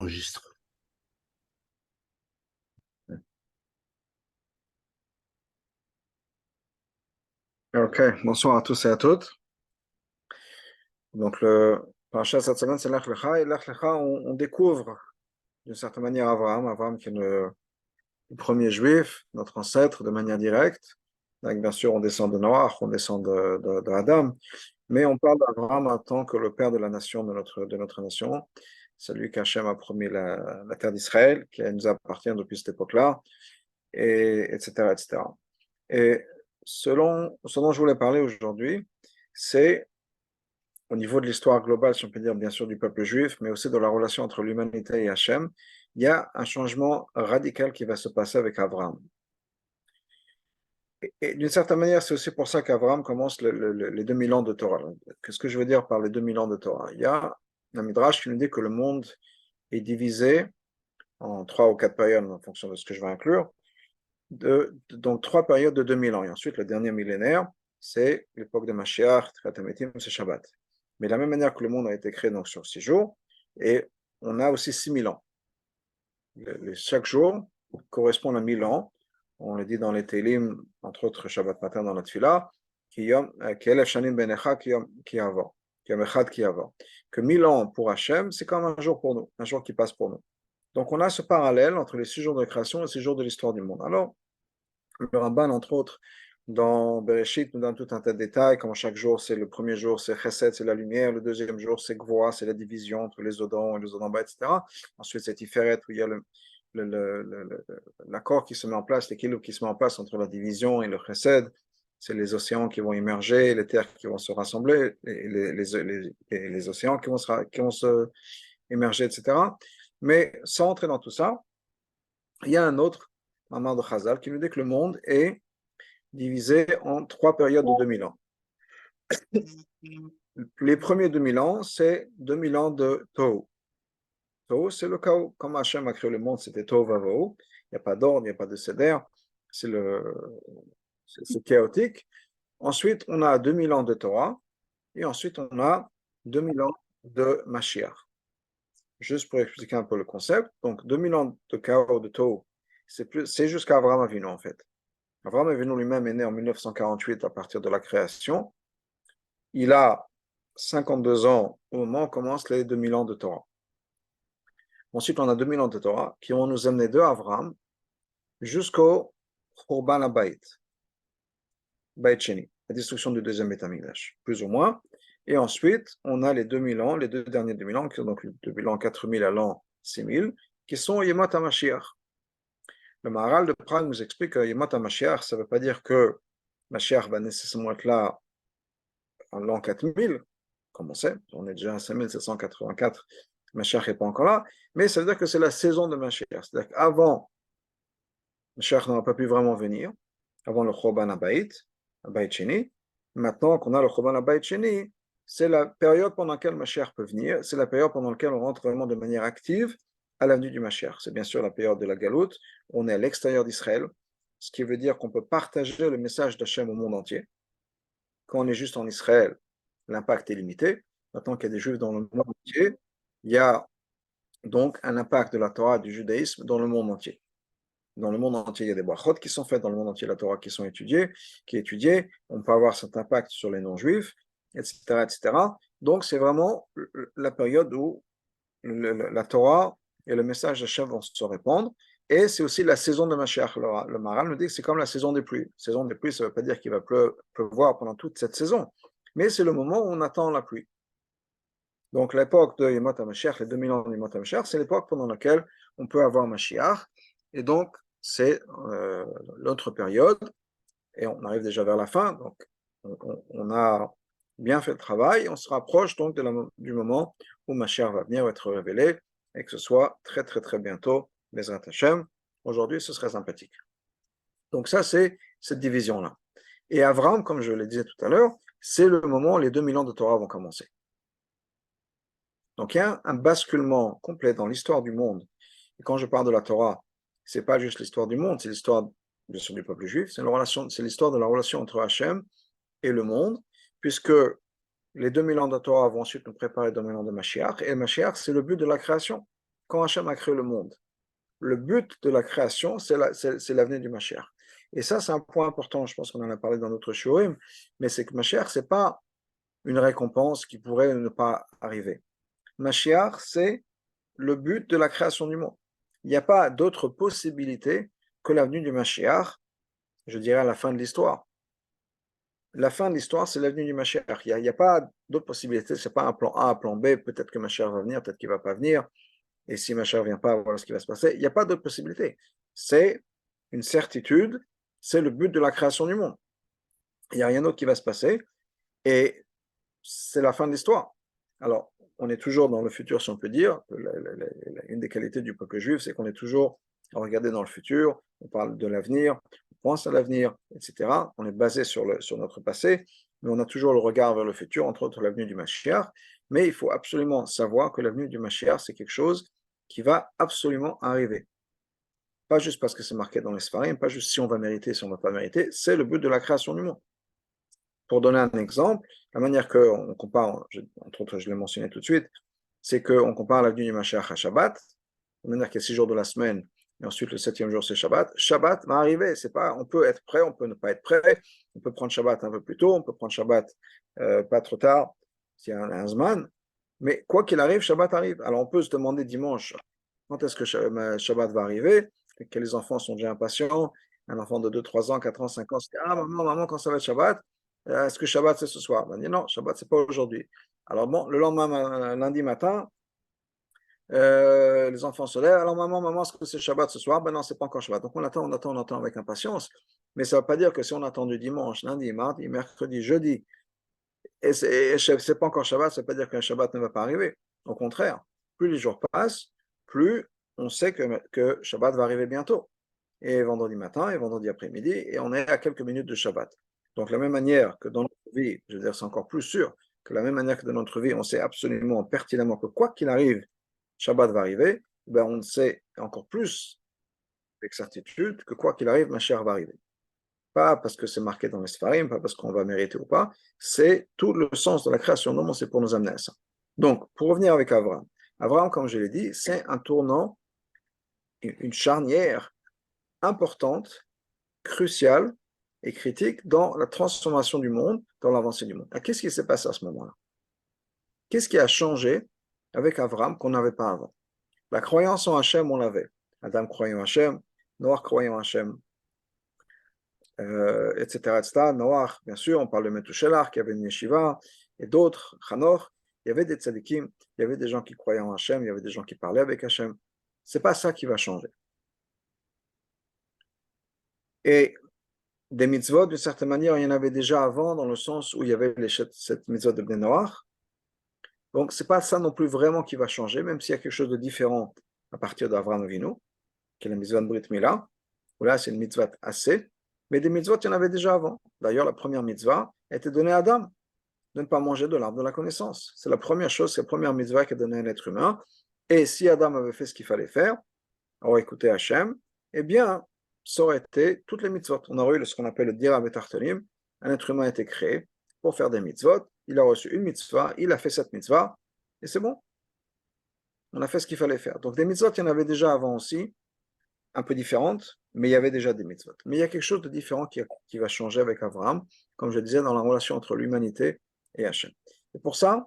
Enregistre. Ok, bonsoir à tous et à toutes. Donc, le parasha cette semaine, c'est Lech Lecha. Et Lech Lecha, on découvre d'une certaine manière Abraham qui est le premier juif, notre ancêtre de manière directe. Donc, bien sûr, on descend de Noach, on descend de Adam, mais on parle d'Abraham en tant que le père de la nation, de notre nation. C'est lui qu'Hachem a promis la terre d'Israël, qui nous appartient depuis cette époque-là, etc., etc. Et ce dont je voulais parler aujourd'hui, c'est au niveau de l'histoire globale, si on peut dire, bien sûr, du peuple juif, mais aussi de la relation entre l'humanité et Hachem, il y a un changement radical qui va se passer avec Abraham. Et d'une certaine manière, c'est aussi pour ça qu'Abraham commence les 2000 ans de Torah. Qu'est-ce que je veux dire par les 2000 ans de Torah? Il y a un Midrash qui nous dit que le monde est divisé en 3 ou 4 périodes, en fonction de ce que je vais inclure, donc 3 périodes de 2000 ans. Et ensuite, le dernier millénaire, c'est l'époque de Mashiach, Tchilat HaMetim, c'est Shabbat. Mais de la même manière que le monde a été créé donc sur 6 jours, et on a aussi 6000 ans. Chaque jour correspond à 1000 ans. On le dit dans les Télim, entre autres Shabbat matin dans la Tfila, que 1000 ans pour Hachem, c'est comme un jour pour nous, un jour qui passe pour nous. Donc on a ce parallèle entre les 6 jours de création et les 6 jours de l'histoire du monde. Alors, le Ramban, entre autres, dans Bereshit, nous donne tout un tas de détails, comme chaque jour, c'est le premier jour, c'est Chesed, c'est la lumière, le deuxième jour, c'est Gvoa, c'est la division entre les Odons et les Odonba, etc. Ensuite, c'est Tiferet, où il y a l'accord qui se met en place, l'équilibre qui se met en place entre la division et le Chesed. C'est les océans qui vont émerger, les terres qui vont se rassembler, les océans qui vont se émerger, etc. Mais sans entrer dans tout ça, il y a un autre Mamar de Chazal qui nous dit que le monde est divisé en 3 périodes de 2000 ans. Les premiers 2000 ans, c'est 2000 ans de Tohu. Tohu, c'est le chaos. Comme Hachem a créé le monde, c'était Tohu Vavohu. Il n'y a pas d'ordre, il n'y a pas de céder. C'est chaotique. Ensuite, on a 2000 ans de Torah. Et ensuite, on a 2000 ans de Mashiach. Juste pour expliquer un peu le concept. Donc, 2000 ans de chaos, de Tohu, c'est jusqu'à Abraham Avinu, en fait. Abraham Avinu lui-même est né en 1948 à partir de la création. Il a 52 ans au moment où on commence les 2000 ans de Torah. Ensuite, on a 2000 ans de Torah qui vont nous amener de Abraham jusqu'au Khurban HaBayit, Bayit Sheni, la destruction du deuxième Beit HaMikdash, plus ou moins. Et ensuite, on a les 2000 ans, les deux derniers 2000 ans, qui sont donc 2000 ans 4000 à l'an 6000, qui sont Yemot HaMashiach. Le Maharal de Prague nous explique que Yemot HaMashiach, ça ne veut pas dire que Mashiach va nécessairement être là en l'an 4000, comme on sait, on est déjà à 5784, Mashiach n'est pas encore là, mais ça veut dire que c'est la saison de Mashiach. C'est-à-dire qu'avant, Mashiach n'aura pas pu vraiment venir, avant le Choban Habayit, Habayit Sheni. Maintenant qu'on a le Choban Habayit Sheni, c'est la période pendant laquelle Mashiach peut venir, c'est la période pendant laquelle on rentre vraiment de manière active à l'avenue du Mashiach. C'est bien sûr la période de la Galoute, on est à l'extérieur d'Israël, ce qui veut dire qu'on peut partager le message d'Hachem au monde entier. Quand on est juste en Israël, l'impact est limité. Maintenant qu'il y a des Juifs dans le monde entier, il y a donc un impact de la Torah, du judaïsme dans le monde entier. Dans le monde entier, il y a des brachot qui sont faites, dans le monde entier, la Torah qui sont étudiées, on peut avoir cet impact sur les non-juifs, etc., etc. Donc, c'est vraiment la période où la Torah et le message d'Hachem vont se répandre. Et c'est aussi la saison de Mashiach. Le Maharal nous dit que c'est comme la saison des pluies. Saison des pluies, ça ne veut pas dire qu'il va pleuvoir pendant toute cette saison, mais c'est le moment où on attend la pluie. Donc l'époque de Yemot HaMashiach, les 2000 ans de Yemot HaMashiach, c'est l'époque pendant laquelle on peut avoir Mashiach. Et donc, c'est l'autre période. Et on arrive déjà vers la fin. Donc, on a bien fait le travail. On se rapproche donc du moment où Mashiach va venir être révélé et que ce soit très, très, très bientôt, Bezrat Hashem. Aujourd'hui, ce serait sympathique. Donc ça, c'est cette division-là. Et Abraham, comme je le disais tout à l'heure, c'est le moment où les 2000 ans de Torah vont commencer. Donc il y a un basculement complet dans l'histoire du monde. Et quand je parle de la Torah, c'est pas juste l'histoire du monde, c'est l'histoire bien sûr du peuple juif, c'est l'histoire de la relation entre Hachem et le monde, puisque les 2000 ans de Torah vont ensuite nous préparer les 2000 ans de Mashiach, et Mashiach, c'est le but de la création. quand Hachem a créé le monde. Le but de la création, c'est l'avenir du Mashiach. Et ça, c'est un point important, je pense qu'on en a parlé dans notre shiurim, mais c'est que Mashiach, ce n'est pas une récompense qui pourrait ne pas arriver. Mashiach, c'est le but de la création du monde. Il n'y a pas d'autre possibilité que l'avenue du Mashiach, je dirais à la fin de l'histoire. La fin de l'histoire, c'est l'avenue du Mashiach. Il n'y a pas d'autre possibilité, ce n'est pas un plan A, un plan B, peut-être que Mashiach va venir, peut-être qu'il ne va pas venir, et si Mashiach ne vient pas, voilà ce qui va se passer. Il n'y a pas d'autre possibilité. C'est une certitude, c'est le but de la création du monde. Il n'y a rien d'autre qui va se passer, et c'est la fin de l'histoire. Alors, on est toujours dans le futur, si on peut dire. Une des qualités du peuple juif, c'est qu'on est toujours à regarder dans le futur, on parle de l'avenir, on pense à l'avenir, etc. On est basé sur notre passé, mais on a toujours le regard vers le futur, entre autres l'avenue du Mashiach. Mais il faut absolument savoir que l'avenue du Mashiach, c'est quelque chose qui va absolument arriver. Pas juste parce que c'est marqué dans les Sfarim, pas juste si on va mériter, si on ne va pas mériter, c'est le but de la création du monde. Pour donner un exemple, la manière qu'on compare, entre autres je l'ai mentionné tout de suite, c'est qu'on compare l'avenue du Mashiach à Shabbat, de manière qu'il y a 6 jours de la semaine, et ensuite le 7e jour c'est Shabbat. Shabbat va arriver, c'est pas, on peut être prêt, on peut ne pas être prêt, on peut prendre Shabbat un peu plus tôt, on peut prendre Shabbat pas trop tard, s'il y a un Zman, mais quoi qu'il arrive, Shabbat arrive. Alors on peut se demander dimanche, quand est-ce que Shabbat va arriver, que les enfants sont déjà impatients, un enfant de 2, 3 ans, 4 ans, 5 ans, c'est ah maman, quand ça va être Shabbat, est-ce que Shabbat c'est ce soir? Ben, dit non, Shabbat c'est pas aujourd'hui. Alors bon, le lendemain, lundi matin, les enfants se lèvent. Alors maman, est-ce que c'est Shabbat ce soir? Ben non, c'est pas encore Shabbat. Donc on attend avec impatience. Mais ça ne veut pas dire que si on attend du dimanche, lundi, mardi, mercredi, jeudi, et c'est pas encore Shabbat, ça ne veut pas dire qu'un Shabbat ne va pas arriver. Au contraire, plus les jours passent, plus on sait que Shabbat va arriver bientôt. Et vendredi matin, et vendredi après-midi, et on est à quelques minutes de Shabbat. Donc, la même manière que dans notre vie, je veux dire, c'est encore plus sûr que la même manière que dans notre vie, on sait absolument pertinemment que quoi qu'il arrive, Shabbat va arriver, ben on sait encore plus avec certitude que quoi qu'il arrive, ma chère va arriver. Pas parce que c'est marqué dans les Sfarim, pas parce qu'on va mériter ou pas, c'est tout le sens de la création. Non, c'est pour nous amener à ça. Donc, pour revenir avec Abraham. Abraham, comme je l'ai dit, c'est un tournant, une charnière importante, cruciale et critique dans la transformation du monde, dans l'avancée du monde. Qu'est-ce qui s'est passé à ce moment-là? Qu'est-ce qui a changé avec Abraham qu'on n'avait pas avant? La croyance en Hachem, on l'avait. Adam croyait en Hachem, Noach croyait en Hachem, etc., etc. Noach, bien sûr, on parle de Methuselah, qui avait une yeshiva, et d'autres, Hanoch, il y avait des tzadikim, il y avait des gens qui croyaient en Hachem, il y avait des gens qui parlaient avec Hachem. C'est pas ça qui va changer. Et des mitzvot, d'une certaine manière, il y en avait déjà avant, dans le sens où il y avait cette mitzvot de Bnei Noach. Donc, c'est pas ça non plus vraiment qui va changer, même s'il y a quelque chose de différent à partir d'Avraham Avinu, qui est la mitzvah de Brit Mila, où là, c'est une mitzvah assez, mais des mitzvot, il y en avait déjà avant. D'ailleurs, la première mitzvah a été donnée à Adam, de ne pas manger de l'arbre de la connaissance. C'est la première chose, c'est la première mitzvah qui est donnée à un être humain. Et si Adam avait fait ce qu'il fallait faire, aurait écouté Hachem, eh bien, ça aurait été toutes les mitzvot. On aurait eu ce qu'on appelle le dira betartonim. Un être humain a été créé pour faire des mitzvot. Il a reçu une mitzvah, il a fait cette mitzvah, et c'est bon. On a fait ce qu'il fallait faire. Donc des mitzvot, il y en avait déjà avant aussi, un peu différentes, mais il y avait déjà des mitzvot. Mais il y a quelque chose de différent qui va changer avec Abraham, comme je disais, dans la relation entre l'humanité et Hachem. Et pour ça,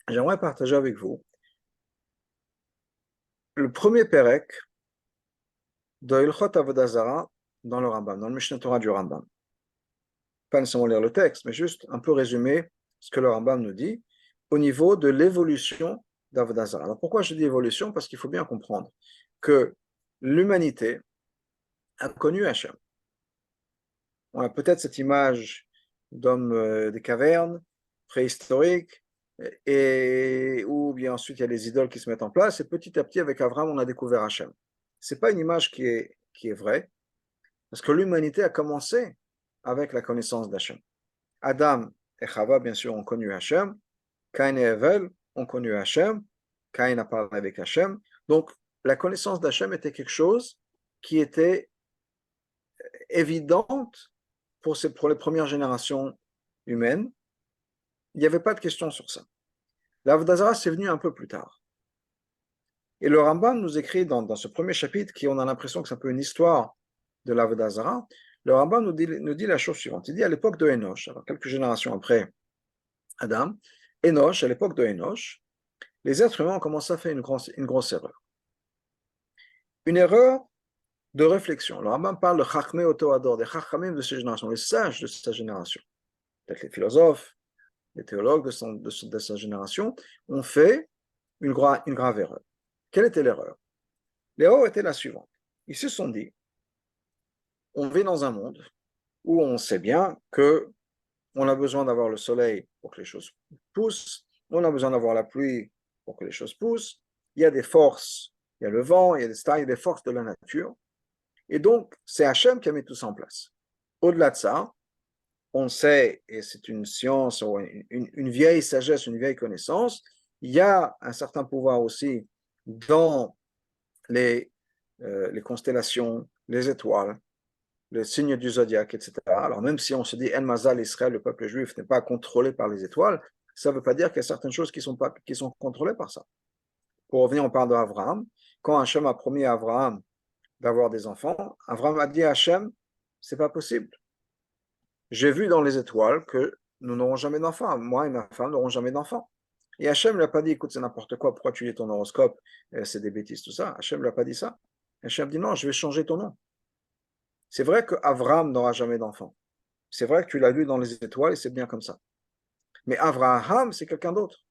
j'aimerais partager avec vous le premier Pérec de Ilchot Avodah Zarah dans le Rambam, dans le Mishneh Torah du Rambam. Pas nécessairement lire le texte, mais juste un peu résumer ce que le Rambam nous dit au niveau de l'évolution d'Avodah Zarah. Alors pourquoi je dis évolution? Parce qu'il faut bien comprendre que l'humanité a connu Hachem. On a peut-être cette image d'hommes des cavernes, préhistoriques, ou bien ensuite il y a les idoles qui se mettent en place, et petit à petit avec Abraham on a découvert Hachem. Ce n'est pas une image qui est vraie, parce que l'humanité a commencé avec la connaissance d'Hachem. Adam et Chava, bien sûr, ont connu Hachem, Caïn et Hevel ont connu Hachem, Caïn a parlé avec Hachem, donc la connaissance d'Hachem était quelque chose qui était évidente pour les premières générations humaines. Il n'y avait pas de question sur ça. L'Avodah Zarah, c'est venu un peu plus tard. Et le Rambam nous écrit dans ce premier chapitre, qui on a l'impression que c'est un peu une histoire de l'Avodah Zarah, le Rambam nous dit la chose suivante. Il dit à l'époque de Enoch, alors quelques générations après Adam, Enoch, à l'époque de Enoch, les êtres humains ont commencé à faire une grosse erreur. Une erreur de réflexion. Le Rambam parle de Chachmei Otoador, des Chachamim de sa génération, les sages de sa génération. Peut-être les philosophes, les théologues de sa génération ont fait une grave erreur. Quelle était l'erreur? L'erreur était la suivante. Ils se sont dit, on vit dans un monde où on sait bien que on a besoin d'avoir le soleil pour que les choses poussent, on a besoin d'avoir la pluie pour que les choses poussent, il y a des forces, il y a le vent, il y a des forces de la nature, et donc c'est Hachem qui a mis tout ça en place. Au-delà de ça, on sait, et c'est une science, une vieille sagesse, une vieille connaissance, il y a un certain pouvoir aussi dans les constellations, les étoiles, les signes du zodiaque, etc. Alors même si on se dit El Mazal Israël, le peuple juif n'est pas contrôlé par les étoiles, ça ne veut pas dire qu'il y a certaines choses qui sont contrôlées par ça. Pour revenir, on parle d'Abraham. Quand Hachem a promis à Abraham d'avoir des enfants, Abraham a dit à Hachem, c'est pas possible. J'ai vu dans les étoiles que nous n'aurons jamais d'enfants. Moi et ma femme n'aurons jamais d'enfants. Et Hachem ne lui a pas dit, écoute, c'est n'importe quoi, pourquoi tu lis ton horoscope, c'est des bêtises, tout ça. Hachem ne lui a pas dit ça. Hachem dit, non, je vais changer ton nom. C'est vrai qu'Avraham n'aura jamais d'enfant. C'est vrai que tu l'as lu dans les étoiles et c'est bien comme ça. Mais Avraham, c'est quelqu'un d'autre.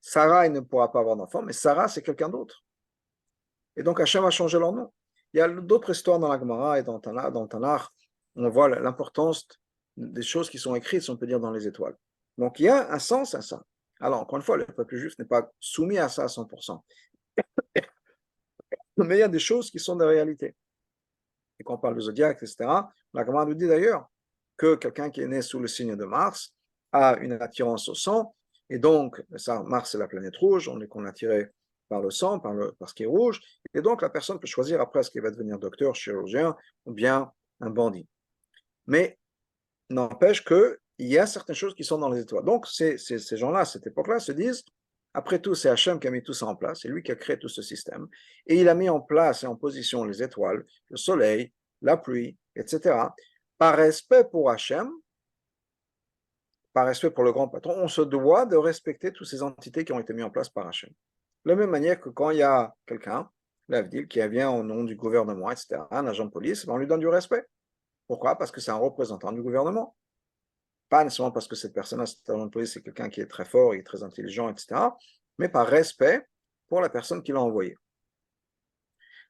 Sarah, il ne pourra pas avoir d'enfant, mais Sarah, c'est quelqu'un d'autre. Et donc Hachem a changé leur nom. Il y a d'autres histoires dans la Gemara et dans le Tanakh, on voit l'importance des choses qui sont écrites, si on peut dire, dans les étoiles. Donc il y a un sens à ça. Alors, encore une fois, le peuple juif n'est pas soumis à ça à 100%. Mais il y a des choses qui sont des réalités. Et quand on parle de zodiaque, etc., la Gemara nous dit d'ailleurs que quelqu'un qui est né sous le signe de Mars a une attirance au sang, et donc, ça, Mars c'est la planète rouge, on est attiré par le sang, par ce qui est rouge, et donc la personne peut choisir après ce qu'il va devenir docteur, chirurgien, ou bien un bandit. Mais n'empêche qu'il y a certaines choses qui sont dans les étoiles. Donc, ces gens-là, à cette époque-là, se disent, après tout, c'est Hachem qui a mis tout ça en place, c'est lui qui a créé tout ce système, et il a mis en place et en position les étoiles, le soleil, la pluie, etc. Par respect pour Hachem, par respect pour le grand patron, on se doit de respecter toutes ces entités qui ont été mises en place par Hachem. De la même manière que quand il y a quelqu'un, l'Avdil, qui vient au nom du gouvernement, etc., un agent de police, on lui donne du respect. Pourquoi? Parce que c'est un représentant du gouvernement. Pas nécessairement parce que cette personne-là, cet agent de police, c'est quelqu'un qui est très fort, il est très intelligent, etc., mais par respect pour la personne qui l'a envoyé.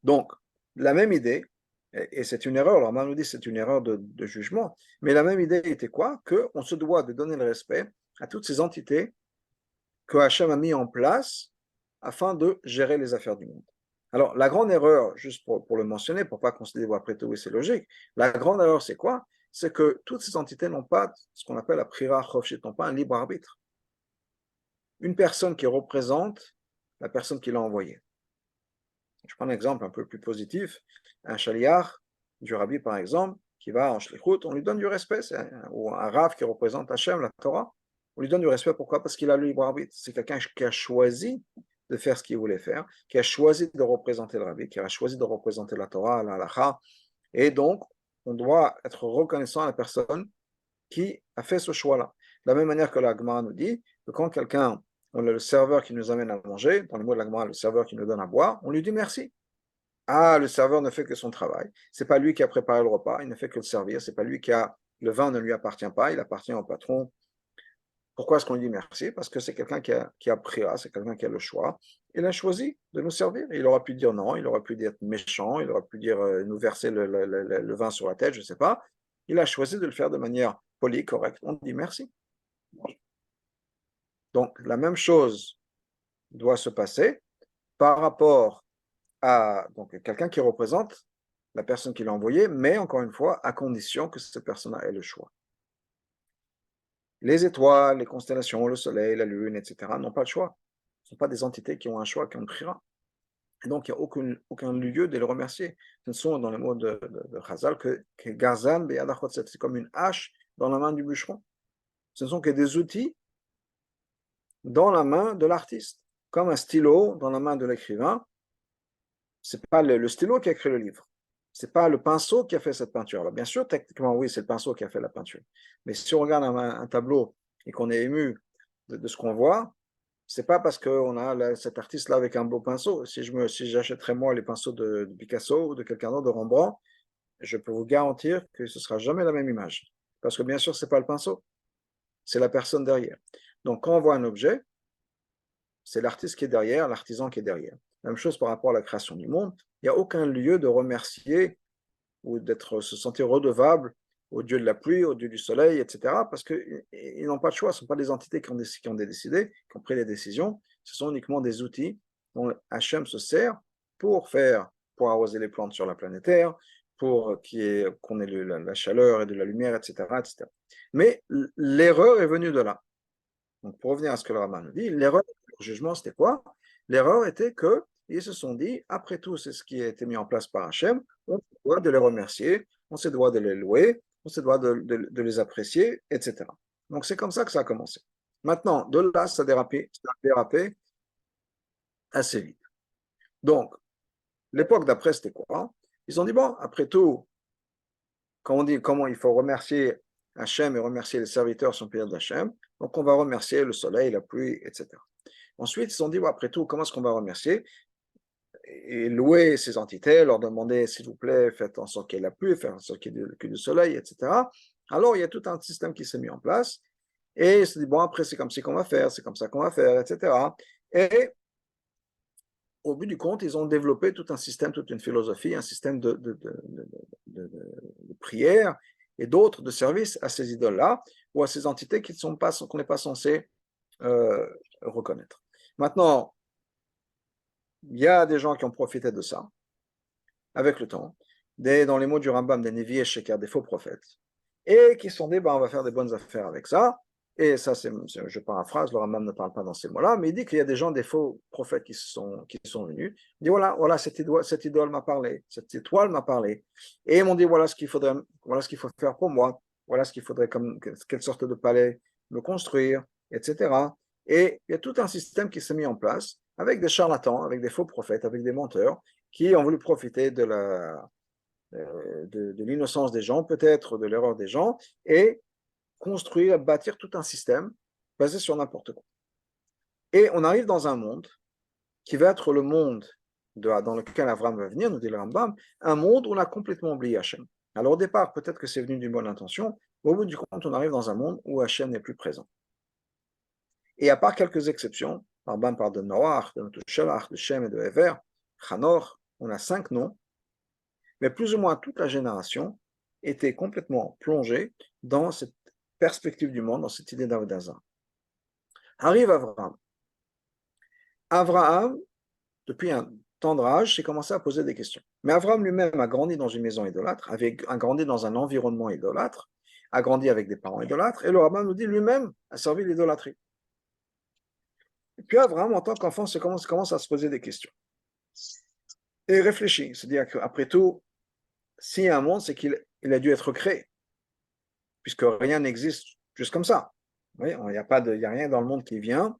Donc, la même idée, et c'est une erreur, alors on nous dit que c'est une erreur de jugement, mais la même idée était quoi? Qu'on se doit de donner le respect à toutes ces entités que Hachem a mis en place afin de gérer les affaires du monde. Alors, la grande erreur, juste pour le mentionner, pour pas qu'on se dise, après tout, oui, c'est logique, la grande erreur, c'est quoi? C'est que toutes ces entités n'ont pas ce qu'on appelle la prira chofshit, n'ont pas un libre arbitre. Une personne qui représente la personne qui l'a envoyée. Je prends un exemple un peu plus positif. Un shaliach du rabbi, par exemple, qui va en shlichut, on lui donne du respect, ou un rav qui représente Hachem, la Torah, on lui donne du respect. Pourquoi? Parce qu'il a le libre arbitre. C'est quelqu'un qui a choisi de faire ce qu'il voulait faire, qui a choisi de représenter le rabbi, qui a choisi de représenter la Torah, la halacha, et donc on doit être reconnaissant à la personne qui a fait ce choix-là. De la même manière que la Gemara nous dit que quand quelqu'un, on a le serveur qui nous amène à manger, dans le mot de la Gemara, le serveur qui nous donne à boire, on lui dit merci. Ah, le serveur ne fait que son travail. C'est pas lui qui a préparé le repas, il ne fait que le servir. C'est pas lui qui a le vin ne lui appartient pas, il appartient au patron. Pourquoi est-ce qu'on lui dit merci? Parce que c'est quelqu'un qui a pris, c'est quelqu'un qui a le choix. Il a choisi de nous servir. Il aurait pu dire non, il aurait pu être méchant, il aurait pu dire nous verser le vin sur la tête, je ne sais pas. Il a choisi de le faire de manière polie, correcte. On dit merci. Donc, la même chose doit se passer par rapport à quelqu'un qui représente la personne qui l'a envoyé, mais encore une fois, à condition que cette personne-là ait le choix. Les étoiles, les constellations, le soleil, la lune, etc., n'ont pas le choix. Ce ne sont pas des entités qui ont un choix, qui ont le khira. Et donc, il n'y a aucun lieu de les remercier. Ce ne sont, dans les mots de Chazal, que Gazan be'adachotset, c'est comme une hache dans la main du bûcheron. Ce ne sont que des outils dans la main de l'artiste, comme un stylo dans la main de l'écrivain, c'est pas le stylo qui a créé le livre. C'est pas le pinceau qui a fait cette peinture-là. Bien sûr, techniquement, oui, c'est le pinceau qui a fait la peinture. Mais si on regarde un tableau et qu'on est ému de ce qu'on voit, c'est pas parce qu'on a cet artiste-là avec un beau pinceau. Si j'achèterais moi les pinceaux de Picasso ou de quelqu'un d'autre, de Rembrandt, je peux vous garantir que ce sera jamais la même image. Parce que bien sûr, c'est pas le pinceau, c'est la personne derrière. Donc, quand on voit un objet, c'est l'artiste qui est derrière, l'artisan qui est derrière. Même chose par rapport à la création du monde. Il n'y a aucun lieu de remercier ou se sentir redevable au dieu de la pluie, au dieu du soleil, etc. Parce qu'ils n'ont pas de choix, ce ne sont pas des entités qui ont décidé, qui ont pris des décisions, ce sont uniquement des outils dont Hachem se sert pour arroser les plantes sur la planète Terre, pour qu'on ait la chaleur et de la lumière, etc., etc. Mais l'erreur est venue de là. Donc, pour revenir à ce que le Rabbin nous dit, l'erreur, le jugement, c'était quoi? L'erreur était qu'ils se sont dit, après tout, c'est ce qui a été mis en place par Hachem, on se doit de les remercier, on se doit de les louer, on se doit de les apprécier, etc. Donc, c'est comme ça que ça a commencé. Maintenant, de là, ça a dérapé assez vite. Donc, l'époque d'après, c'était quoi? Ils ont dit, bon, après tout, quand on dit comment il faut remercier Hachem et remercier les serviteurs sur le période d'Hachem, donc on va remercier le soleil, la pluie, etc. Ensuite, ils se sont dit, bon, après tout, comment est-ce qu'on va remercier et louer ces entités, leur demander, s'il vous plaît, faites en sorte qu'il y ait la pluie, faites en sorte qu'il y ait du soleil, etc. Alors, il y a tout un système qui s'est mis en place, et ils se dit, bon, après, c'est comme ça qu'on va faire, c'est comme ça qu'on va faire, etc. Et au bout du compte, ils ont développé tout un système, toute une philosophie, un système de prière et d'autres de services à ces idoles-là ou à ces entités qu'on n'est pas censé reconnaître. Maintenant, il y a des gens qui ont profité de ça avec le temps, dans les mots du Rambam, des Nevi et Sheker, des faux prophètes, et qui se sont dit, on va faire des bonnes affaires avec ça. Et ça, je paraphrase, le Rambam ne parle pas dans ces mots-là, mais il dit qu'il y a des gens, des faux prophètes qui sont venus. Il dit, voilà cette idole m'a parlé, cette étoile m'a parlé. Et ils m'ont dit, voilà ce qu'il faut faire pour moi, voilà ce qu'il faudrait, quelle sorte de palais me construire, etc. Et il y a tout un système qui s'est mis en place avec des charlatans, avec des faux prophètes, avec des menteurs, qui ont voulu profiter de l'innocence des gens, peut-être de l'erreur des gens, et bâtir tout un système basé sur n'importe quoi. Et on arrive dans un monde qui va être le monde dans lequel Abraham va venir, nous dit le Rambam, un monde où on a complètement oublié Hachem. Alors au départ, peut-être que c'est venu d'une bonne intention, mais au bout du compte, on arrive dans un monde où Hachem n'est plus présent. Et à part quelques exceptions, Rambam parle de Noach, de Metushelach, de Shem et de Ever, Chanor, on a 5 noms, mais plus ou moins toute la génération était complètement plongée dans cette perspective du monde, dans cette idée d'Avodah Zarah. Arrive Abraham. Abraham, depuis un tendre âge, s'est commencé à poser des questions. Mais Abraham lui-même a grandi dans une maison idolâtre, a grandi dans un environnement idolâtre, a grandi avec des parents idolâtres, et le rabbin nous dit lui-même a servi l'idolâtrie. Et puis Abraham, en tant qu'enfant, commence à se poser des questions. Et il réfléchit, c'est-à-dire qu'après tout, s'il y a un monde, c'est qu'il a dû être créé, puisque rien n'existe juste comme ça. Oui, il n'y a rien dans le monde qui vient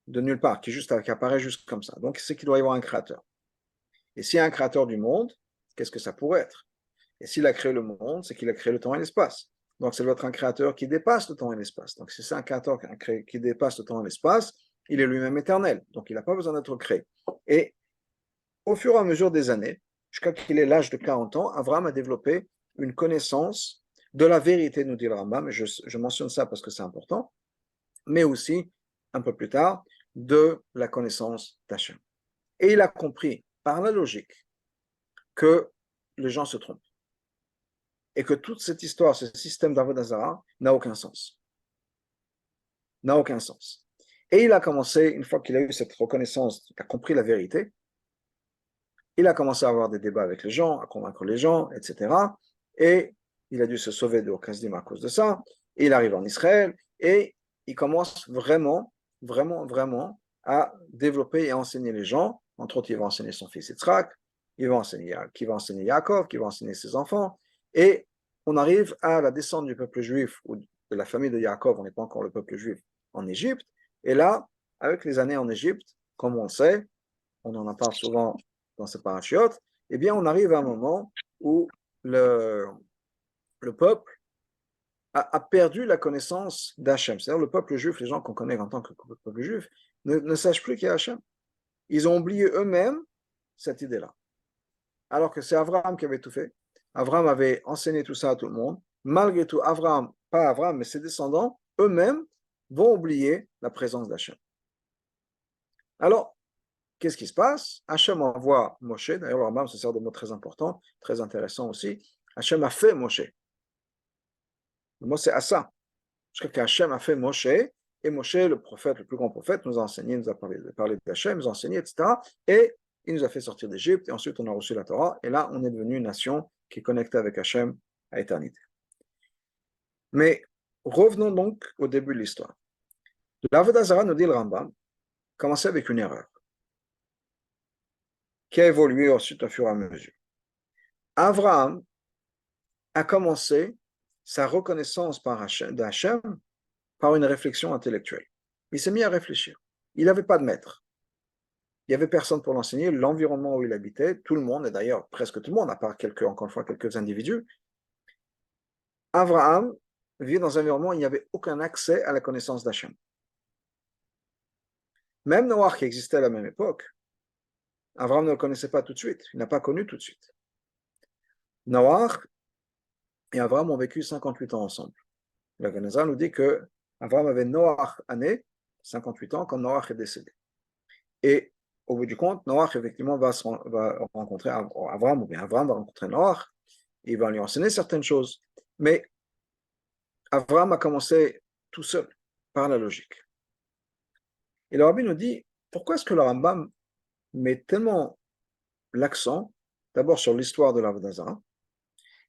de nulle part, qui apparaît juste comme ça. Donc, c'est qu'il doit y avoir un créateur. Et s'il y a un créateur du monde, qu'est-ce que ça pourrait être? Et s'il a créé le monde, c'est qu'il a créé le temps et l'espace. Donc, ça doit être un créateur qui dépasse le temps et l'espace. Donc, si c'est un créateur qui dépasse le temps et l'espace, il est lui-même éternel. Donc, il n'a pas besoin d'être créé. Et au fur et à mesure des années, jusqu'à qu'il ait l'âge de 40 ans, Abraham a développé une connaissance de la vérité, nous dit le Rambam, je mentionne ça parce que c'est important, mais aussi, un peu plus tard, de la connaissance d'Hachem. Et il a compris, par la logique, que les gens se trompent. Et que toute cette histoire, ce système d'Avodah Zarah, n'a aucun sens. N'a aucun sens. Et il a commencé, une fois qu'il a eu cette reconnaissance, qu'il a compris la vérité, il a commencé à avoir des débats avec les gens, à convaincre les gens, etc. Et il a dû se sauver de Okazdim à cause de ça. Et il arrive en Israël et il commence vraiment, vraiment, vraiment à développer et à enseigner les gens. Entre autres, il va enseigner son fils Yitzhak, qui va enseigner Yaakov, qui va enseigner ses enfants. Et on arrive à la descente du peuple juif ou de la famille de Yaakov, on n'est pas encore le peuple juif, en Égypte. Et là, avec les années en Égypte, comme on le sait, on en parle souvent dans ces parachiotes, eh bien, on arrive à un moment où le peuple a perdu la connaissance d'Hachem. C'est-à-dire le peuple juif, les gens qu'on connaît en tant que peuple juif, ne sachent plus qu'il y a Hachem. Ils ont oublié eux-mêmes cette idée-là. Alors que c'est Abraham qui avait tout fait. Abraham avait enseigné tout ça à tout le monde. Malgré tout, Abraham, pas Abraham, mais ses descendants, eux-mêmes, vont oublier la présence d'Hachem. Alors, qu'est-ce qui se passe? Hachem envoie Moshe. D'ailleurs, le Rambam se sert de mots très importants, très intéressants aussi. Hachem a fait Moshe. Le mot c'est Asa. Jusqu'à qu'Hachem a fait Moshe, et Moshe, le prophète, le plus grand prophète, nous a enseigné, nous a parlé d'Hachem, nous a enseigné, etc. Et il nous a fait sortir d'Égypte, et ensuite on a reçu la Torah, et là on est devenu une nation qui est connectée avec Hachem à éternité. Mais revenons donc au début de l'histoire. L'Avodah Zarah, nous dit le Rambam, commençait avec une erreur, qui a évolué ensuite au fur et à mesure. Abraham a commencé sa reconnaissance d'Hachem par une réflexion intellectuelle. Il s'est mis à réfléchir. Il n'avait pas de maître. Il n'y avait personne pour l'enseigner. L'environnement où il habitait, tout le monde, et d'ailleurs presque tout le monde, à part encore une fois, quelques individus, Abraham vit dans un environnement où il n'y avait aucun accès à la connaissance d'Hachem. Même Noach qui existait à la même époque, Abraham ne le connaissait pas tout de suite. Il n'a pas connu tout de suite. Noach et Abraham ont vécu 58 ans ensemble. La Genèse nous dit que Abraham avait Noach année, 58 ans, quand Noach est décédé. Et au bout du compte, Noach effectivement va rencontrer Abraham, ou bien Abraham va rencontrer Noach, et il va lui enseigner certaines choses. Mais Abraham a commencé tout seul, par la logique. Et le Rabbi nous dit, pourquoi est-ce que le Rambam met tellement l'accent, d'abord sur l'histoire de l'Avodah Zarah,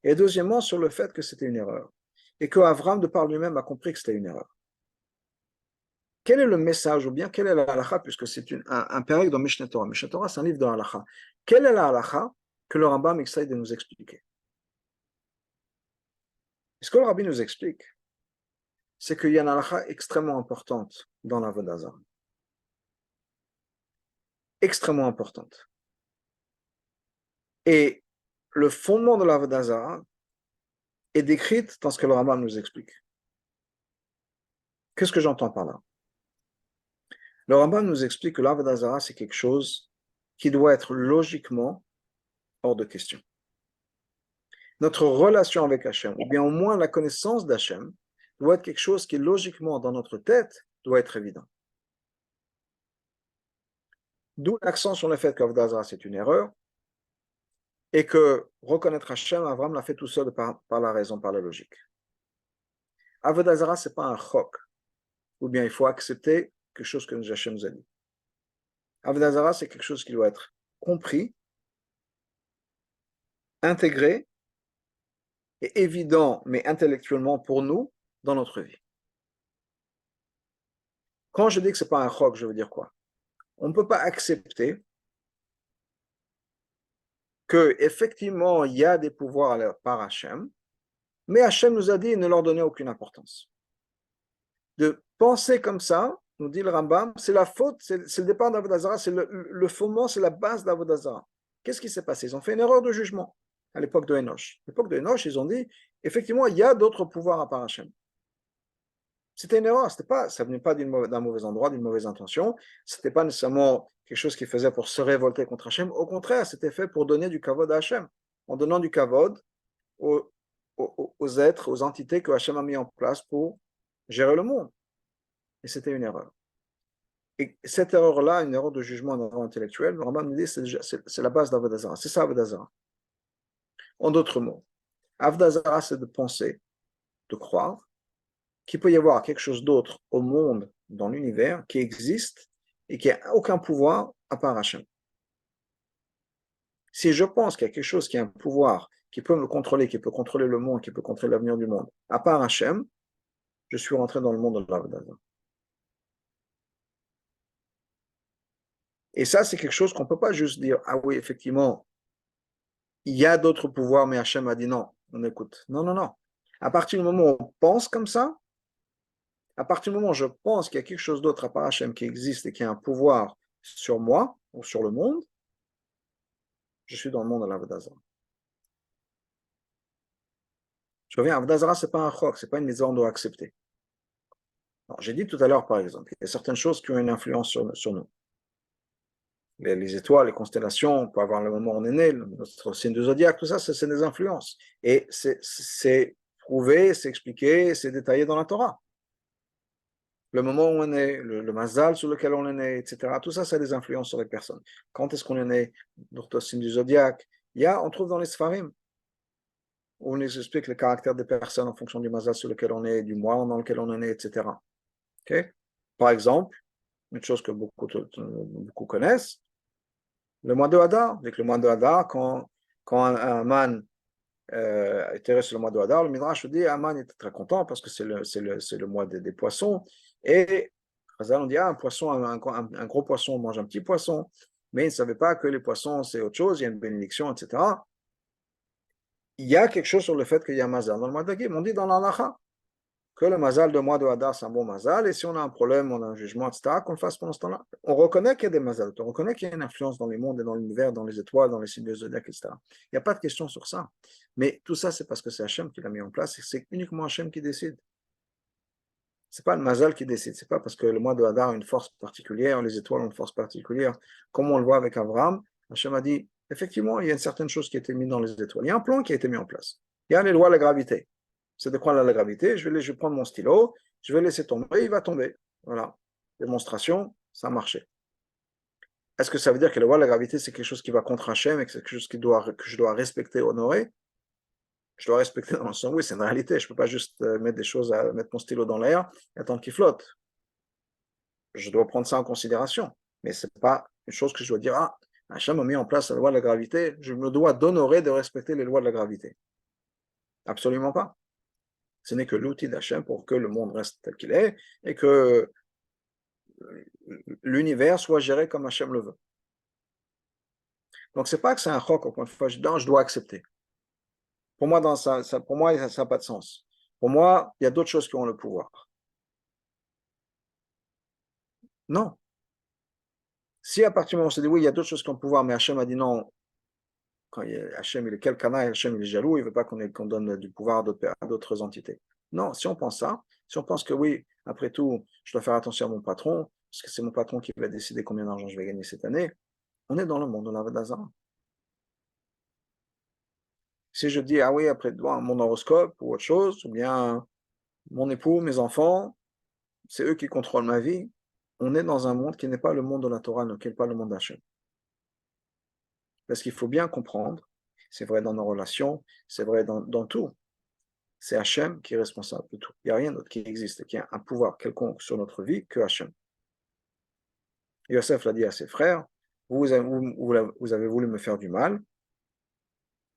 et deuxièmement sur le fait que c'était une erreur, et que Abraham, de par lui-même, a compris que c'était une erreur. Quel est le message, ou bien quelle est la halakha, puisque c'est un péril dans Mishneh Torah. Mishneh Torah, c'est un livre de halakha. Quelle est la halakha que le Rambam essaye de nous expliquer? Ce que le Rabbi nous explique, c'est qu'il y a une halakha extrêmement importante dans l'Avodah Zarah. Extrêmement importante. Et le fondement de l'Avodah Zarah est décrit dans ce que le Rambam nous explique. Qu'est-ce que j'entends par là? Le Rambam nous explique que l'Avodah Zarah, c'est quelque chose qui doit être logiquement hors de question. Notre relation avec Hachem, ou bien au moins la connaissance d'Hachem, doit être quelque chose qui, logiquement, dans notre tête, doit être évident. D'où l'accent sur le fait qu'Avodah Zarah, c'est une erreur, et que reconnaître Hachem, Abraham l'a fait tout seul par la raison, par la logique. Avodah Zarah, ce n'est pas un chok, ou bien il faut accepter quelque chose que Hachem nous a dit. Avodah Zarah, c'est quelque chose qui doit être compris, intégré, et évident, mais intellectuellement pour nous, dans notre vie. Quand je dis que ce n'est pas un chok, je veux dire quoi? On ne peut pas accepter qu'effectivement, il y a des pouvoirs par Hachem, mais Hachem nous a dit de ne leur donner aucune importance. De penser comme ça, nous dit le Rambam, c'est la faute, c'est le départ d'Avodah Zarah, c'est le fondement, c'est la base d'Avodah Zarah. Qu'est-ce qui s'est passé? Ils ont fait une erreur de jugement à l'époque de Enoch. À l'époque de Enoch, ils ont dit, effectivement, il y a d'autres pouvoirs à part Hachem. C'était une erreur, ça venait pas d'un mauvais endroit, d'une mauvaise intention, c'était pas nécessairement quelque chose qu'ils faisaient pour se révolter contre Hachem, au contraire, c'était fait pour donner du kavod à Hachem, en donnant du kavod aux êtres, aux entités que Hachem a mis en place pour gérer le monde. Et c'était une erreur. Et cette erreur-là, une erreur de jugement, une erreur intellectuelle, le Rambam nous dit c'est la base d'Avodah Zarah. C'est ça Avodah Zarah. En d'autres mots, Avodah Zarah, c'est de penser, de croire qu'il peut y avoir quelque chose d'autre au monde, dans l'univers, qui existe et qui n'a aucun pouvoir à part Hachem. Si je pense qu'il y a quelque chose qui a un pouvoir, qui peut me contrôler, qui peut contrôler le monde, qui peut contrôler l'avenir du monde, à part Hachem, je suis rentré dans le monde de l'Avodah Zarah. Et ça, c'est quelque chose qu'on ne peut pas juste dire, ah oui, effectivement, il y a d'autres pouvoirs, mais Hachem a dit non, on écoute. Non, non, non. À partir du moment où on pense comme ça, à partir du moment où je pense qu'il y a quelque chose d'autre à part Hachem qui existe et qui a un pouvoir sur moi ou sur le monde, je suis dans le monde de l'Avodah Zarah. Je reviens, Avodah Zarah, ce n'est pas un chok, ce n'est pas une maison qu'on doit accepter. J'ai dit tout à l'heure, par exemple, il y a certaines choses qui ont une influence sur nous. Les étoiles, les constellations, on peut avoir le moment où on est né, notre signe de zodiaque, tout ça, c'est des influences. Et c'est prouvé, c'est expliqué, c'est détaillé dans la Torah. Le moment où on est né, le mazal sur lequel on est né, etc. Tout ça, c'est des influences sur les personnes. Quand est-ce qu'on est né, notre signe du zodiaque, on trouve dans les Sfarim, où on nous explique le caractère des personnes en fonction du mazal sur lequel on est, du mois dans lequel on est né, etc. Okay? Par exemple, une chose que beaucoup connaissent, le mois de Hadar. Avec le mois de Hadar, quand un man était sur le mois de Hadar, le Midrash dit Aman était très content parce que c'est le mois des poissons. Et on dit un poisson, un gros poisson mange un petit poisson, mais il ne savait pas que les poissons c'est autre chose, il y a une bénédiction, etc. Il y a quelque chose sur le fait qu'il y a Mazal dans le mois de Gib. On dit dans l'Alacha que le mazal de mois de Hadar, c'est un bon mazal, et si on a un problème, on a un jugement, etc., qu'on le fasse pendant ce temps-là. On reconnaît qu'il y a des mazals, on reconnaît qu'il y a une influence dans les mondes et dans l'univers, dans les étoiles, dans les signes de zodiac, etc. Il n'y a pas de question sur ça. Mais tout ça, c'est parce que c'est Hachem qui l'a mis en place, et c'est uniquement Hachem qui décide. Ce n'est pas le mazal qui décide, ce n'est pas parce que le mois de Hadar a une force particulière, les étoiles ont une force particulière, comme on le voit avec Abraham. Hachem a dit, effectivement, il y a une certaine chose qui a été mise dans les étoiles. Il y a un plan qui a été mis en place. Il y a les lois de la gravité. C'est de quoi la gravité, je vais prendre mon stylo, je vais laisser tomber, il va tomber. Voilà. Démonstration, ça a marché. Est-ce que ça veut dire que la loi de la gravité, c'est quelque chose qui va contre Hachem et que c'est quelque chose que je dois respecter, honorer? Je dois respecter dans le sens, oui, c'est une réalité. Je ne peux pas juste mettre mon stylo dans l'air et attendre qu'il flotte. Je dois prendre ça en considération. Mais ce n'est pas une chose que je dois dire, ah, Hachem a mis en place la loi de la gravité, je me dois d'honorer, de respecter les lois de la gravité. Absolument pas. Ce n'est que l'outil d'Hachem pour que le monde reste tel qu'il est et que l'univers soit géré comme Hachem le veut. Donc, ce n'est pas que c'est un chok, encore une fois, je dois accepter. Pour moi, ça n'a pas de sens. Pour moi, il y a d'autres choses qui ont le pouvoir. Non. Si à partir du moment où on se dit, oui, il y a d'autres choses qui ont le pouvoir, mais Hachem a dit non, quand Hachem il est quel canaille, Hachem il est jaloux, il ne veut pas qu'on donne du pouvoir à d'autres entités. Non, si on pense ça, si on pense que oui, après tout, je dois faire attention à mon patron, parce que c'est mon patron qui va décider combien d'argent je vais gagner cette année, on est dans le monde de l'Avodah Zarah. Si je dis, ah oui, après mon horoscope ou autre chose, ou bien mon époux, mes enfants, c'est eux qui contrôlent ma vie, on est dans un monde qui n'est pas le monde de la Torah, qui n'est pas le monde d'Hachem. Parce qu'il faut bien comprendre, c'est vrai dans nos relations, c'est vrai dans tout, c'est Hachem qui est responsable de tout. Il n'y a rien d'autre qui existe, qui a un pouvoir quelconque sur notre vie que Hachem. Yosef l'a dit à ses frères, vous avez voulu me faire du mal,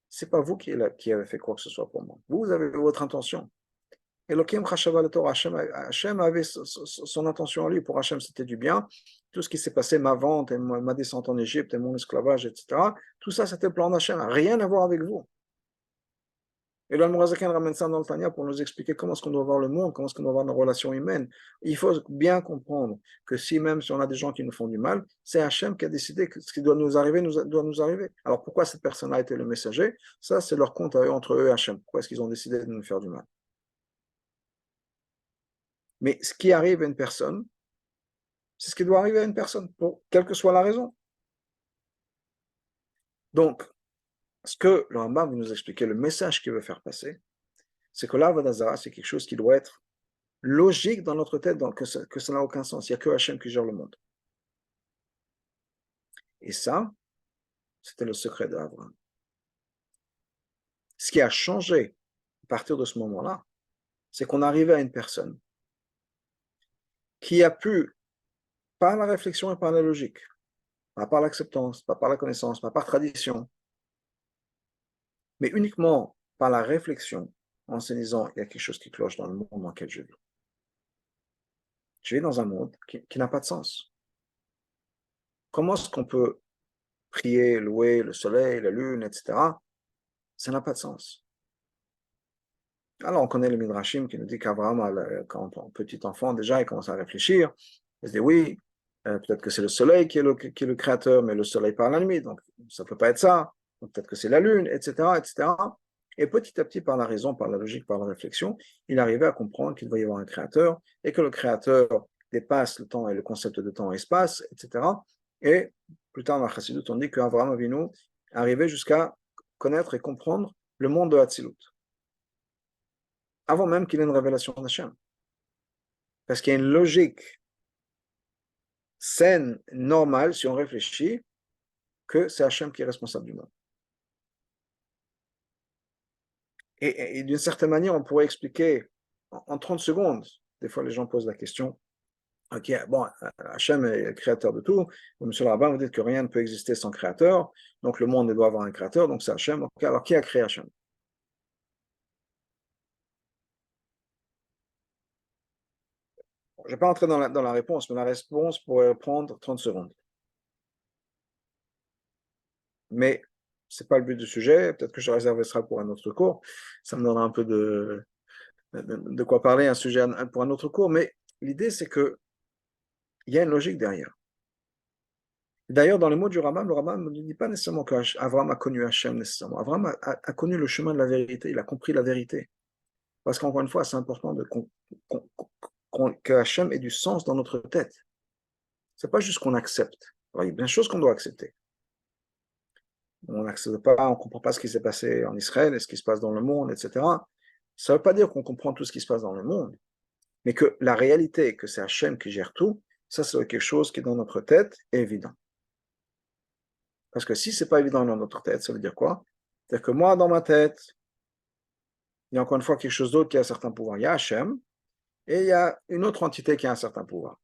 c'est pas vous qui avez fait quoi que ce soit pour moi. Vous avez votre intention. Elohim Chashava le Torah, Hachem avait son intention à lui. Pour Hachem, c'était du bien. Tout ce qui s'est passé, ma vente, et ma descente en Égypte, et mon esclavage, etc., tout ça, c'était le plan d'Hachem. Rien à voir avec vous. Et là, le Mourazakan ramène ça dans le Tanya pour nous expliquer comment est-ce qu'on doit voir le monde, comment est-ce qu'on doit voir nos relations humaines. Il faut bien comprendre que même si on a des gens qui nous font du mal, c'est Hachem qui a décidé que ce qui doit nous arriver doit nous arriver. Alors pourquoi cette personne a été le messager? Ça, c'est leur compte à eux, entre eux et Hachem. Pourquoi est-ce qu'ils ont décidé de nous faire du mal? Mais ce qui arrive à une personne, c'est ce qui doit arriver à une personne, quelle que soit la raison. Donc, ce que le Rambam veut nous expliquer, le message qu'il veut faire passer, c'est que l'Avodah Zarah, c'est quelque chose qui doit être logique dans notre tête, donc que ça n'a aucun sens. Il n'y a que Hachem qui gère le monde. Et ça, c'était le secret d'Abraham. Ce qui a changé à partir de ce moment-là, c'est qu'on arrivait à une personne qui a pu, par la réflexion et par la logique, pas par l'acceptance, pas par la connaissance, pas par tradition, mais uniquement par la réflexion, en se disant, il y a quelque chose qui cloche dans le monde dans lequel je vis. Je vis dans un monde qui n'a pas de sens. Comment est-ce qu'on peut prier, louer le soleil, la lune, etc. Ça n'a pas de sens. Alors on connaît le Midrashim qui nous dit qu'Abraham, quand petit enfant, déjà, il commence à réfléchir. Il se dit, oui, peut-être que c'est le soleil qui est le créateur, mais le soleil par la nuit, donc ça ne peut pas être ça. Donc peut-être que c'est la Lune, etc., etc. Et petit à petit, par la raison, par la logique, par la réflexion, il arrivait à comprendre qu'il va y avoir un créateur et que le créateur dépasse le temps et le concept de temps et espace, etc. Et plus tard, dans la Chassidut, on dit qu'Avraham Avinu arrivait jusqu'à connaître et comprendre le monde de Hatzilut, avant même qu'il ait une révélation d'Hachem. Parce qu'il y a une logique saine, normale, si on réfléchit, que c'est Hachem qui est responsable du monde. Et d'une certaine manière, on pourrait expliquer en 30 secondes. Des fois, les gens posent la question, ok, bon, Hachem est le créateur de tout. Monsieur le rabbin, vous dites que rien ne peut exister sans créateur. Donc le monde doit avoir un créateur, donc c'est Hachem. Okay, alors qui a créé Hachem? Je ne vais pas entrer dans la réponse, mais la réponse pourrait prendre 30 secondes. Mais ce n'est pas le but du sujet. Peut-être que je réserverai ça pour un autre cours. Ça me donnera un peu de quoi parler, un sujet pour un autre cours. Mais l'idée, c'est qu'il y a une logique derrière. D'ailleurs, dans les mots du Rambam, le Rambam ne dit pas nécessairement qu'Abraham a connu Hachem nécessairement. Abraham a connu le chemin de la vérité, il a compris la vérité. Parce qu'encore une fois, c'est important que Hachem ait du sens dans notre tête. Ce n'est pas juste qu'on accepte. Alors, il y a bien des choses qu'on doit accepter. On n'accepte pas, on ne comprend pas ce qui s'est passé en Israël et ce qui se passe dans le monde, etc. Ça ne veut pas dire qu'on comprend tout ce qui se passe dans le monde, mais que la réalité, que c'est Hachem qui gère tout, ça c'est quelque chose qui est dans notre tête est évident. Parce que si ce n'est pas évident dans notre tête, ça veut dire quoi? C'est-à-dire que moi, dans ma tête, il y a encore une fois quelque chose d'autre qui a un certain pouvoir. Il y a Hachem, et il y a une autre entité qui a un certain pouvoir.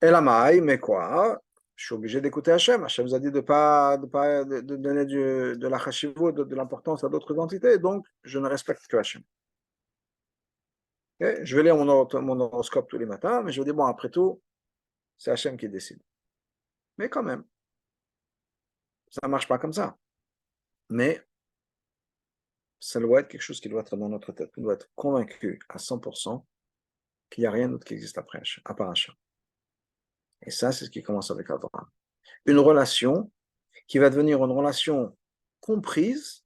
Et la maille, mais quoi? Je suis obligé d'écouter Hachem. Hachem nous a dit de pas de donner de la chashivut, de l'importance à d'autres entités, donc je ne respecte que Hachem. Okay? Je vais lire mon horoscope tous les matins, mais je vais dire, bon, après tout, c'est Hachem qui décide. Mais quand même, ça ne marche pas comme ça. Mais ça doit être quelque chose qui doit être dans notre tête. On doit être convaincu à 100% qu'il n'y a rien d'autre qui existe après Hachem, à part Hachem. Et ça, c'est ce qui commence avec Abraham. Une relation qui va devenir une relation comprise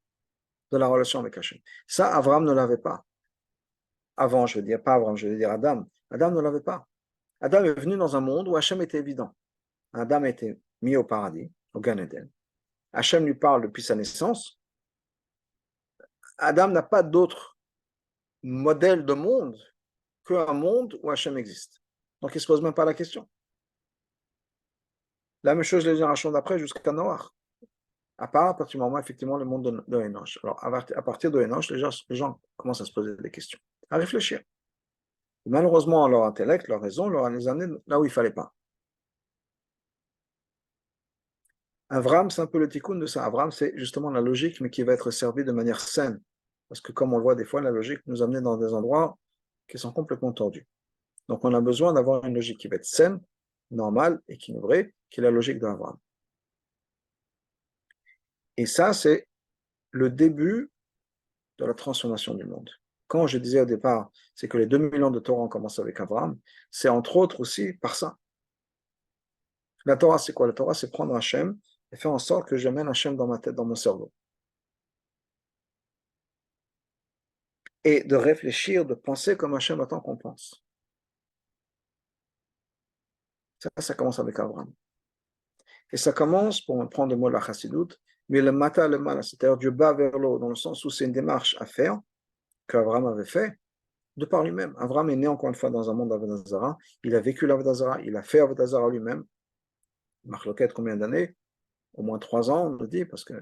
de la relation avec Hachem. Ça, Abraham ne l'avait pas. Avant, je veux dire, pas Abraham, je veux dire Adam. Adam ne l'avait pas. Adam est venu dans un monde où Hachem était évident. Adam a été mis au paradis, au Gan Eden. Hachem lui parle depuis sa naissance. Adam n'a pas d'autre modèle de monde qu'un monde où Hachem existe. Donc il ne se pose même pas la question. La même chose les générations d'après jusqu'à Noach. À part à partir du moment, effectivement, le monde de Enoch. Alors, à partir de Enoch, les gens commencent à se poser des questions, à réfléchir. Et malheureusement, leur intellect, leur raison, leur a les amené là où il ne fallait pas. Avram, c'est un peu le tikkun de ça. Avram, c'est justement la logique, mais qui va être servie de manière saine. Parce que comme on le voit des fois, la logique nous amène dans des endroits qui sont complètement tordus. Donc on a besoin d'avoir une logique qui va être saine, normale, équilibrée, qui est la logique d'Avram. Et ça, c'est le début de la transformation du monde. Quand je disais au départ, c'est que les 2000 ans de Torah ont commencé avec Abraham, c'est entre autres aussi par ça. La Torah, c'est quoi? La Torah, c'est prendre Hachem et faire en sorte que j'amène Hachem dans ma tête, dans mon cerveau. Et de réfléchir, de penser comme Hachem attend qu'on pense. Ça commence avec Abraham. Et ça commence, pour prendre le mot de la Chassidut, mais le mata le mal, c'est-à-dire du bas vers le haut, dans le sens où c'est une démarche à faire, qu'Abraham avait fait, de par lui-même. Abraham est né encore une fois dans un monde d'Avodazara, il a vécu l'Avodazara, il a fait Avodazara lui-même. Marloquette, combien d'années? Au moins 3 ans, on le dit, parce que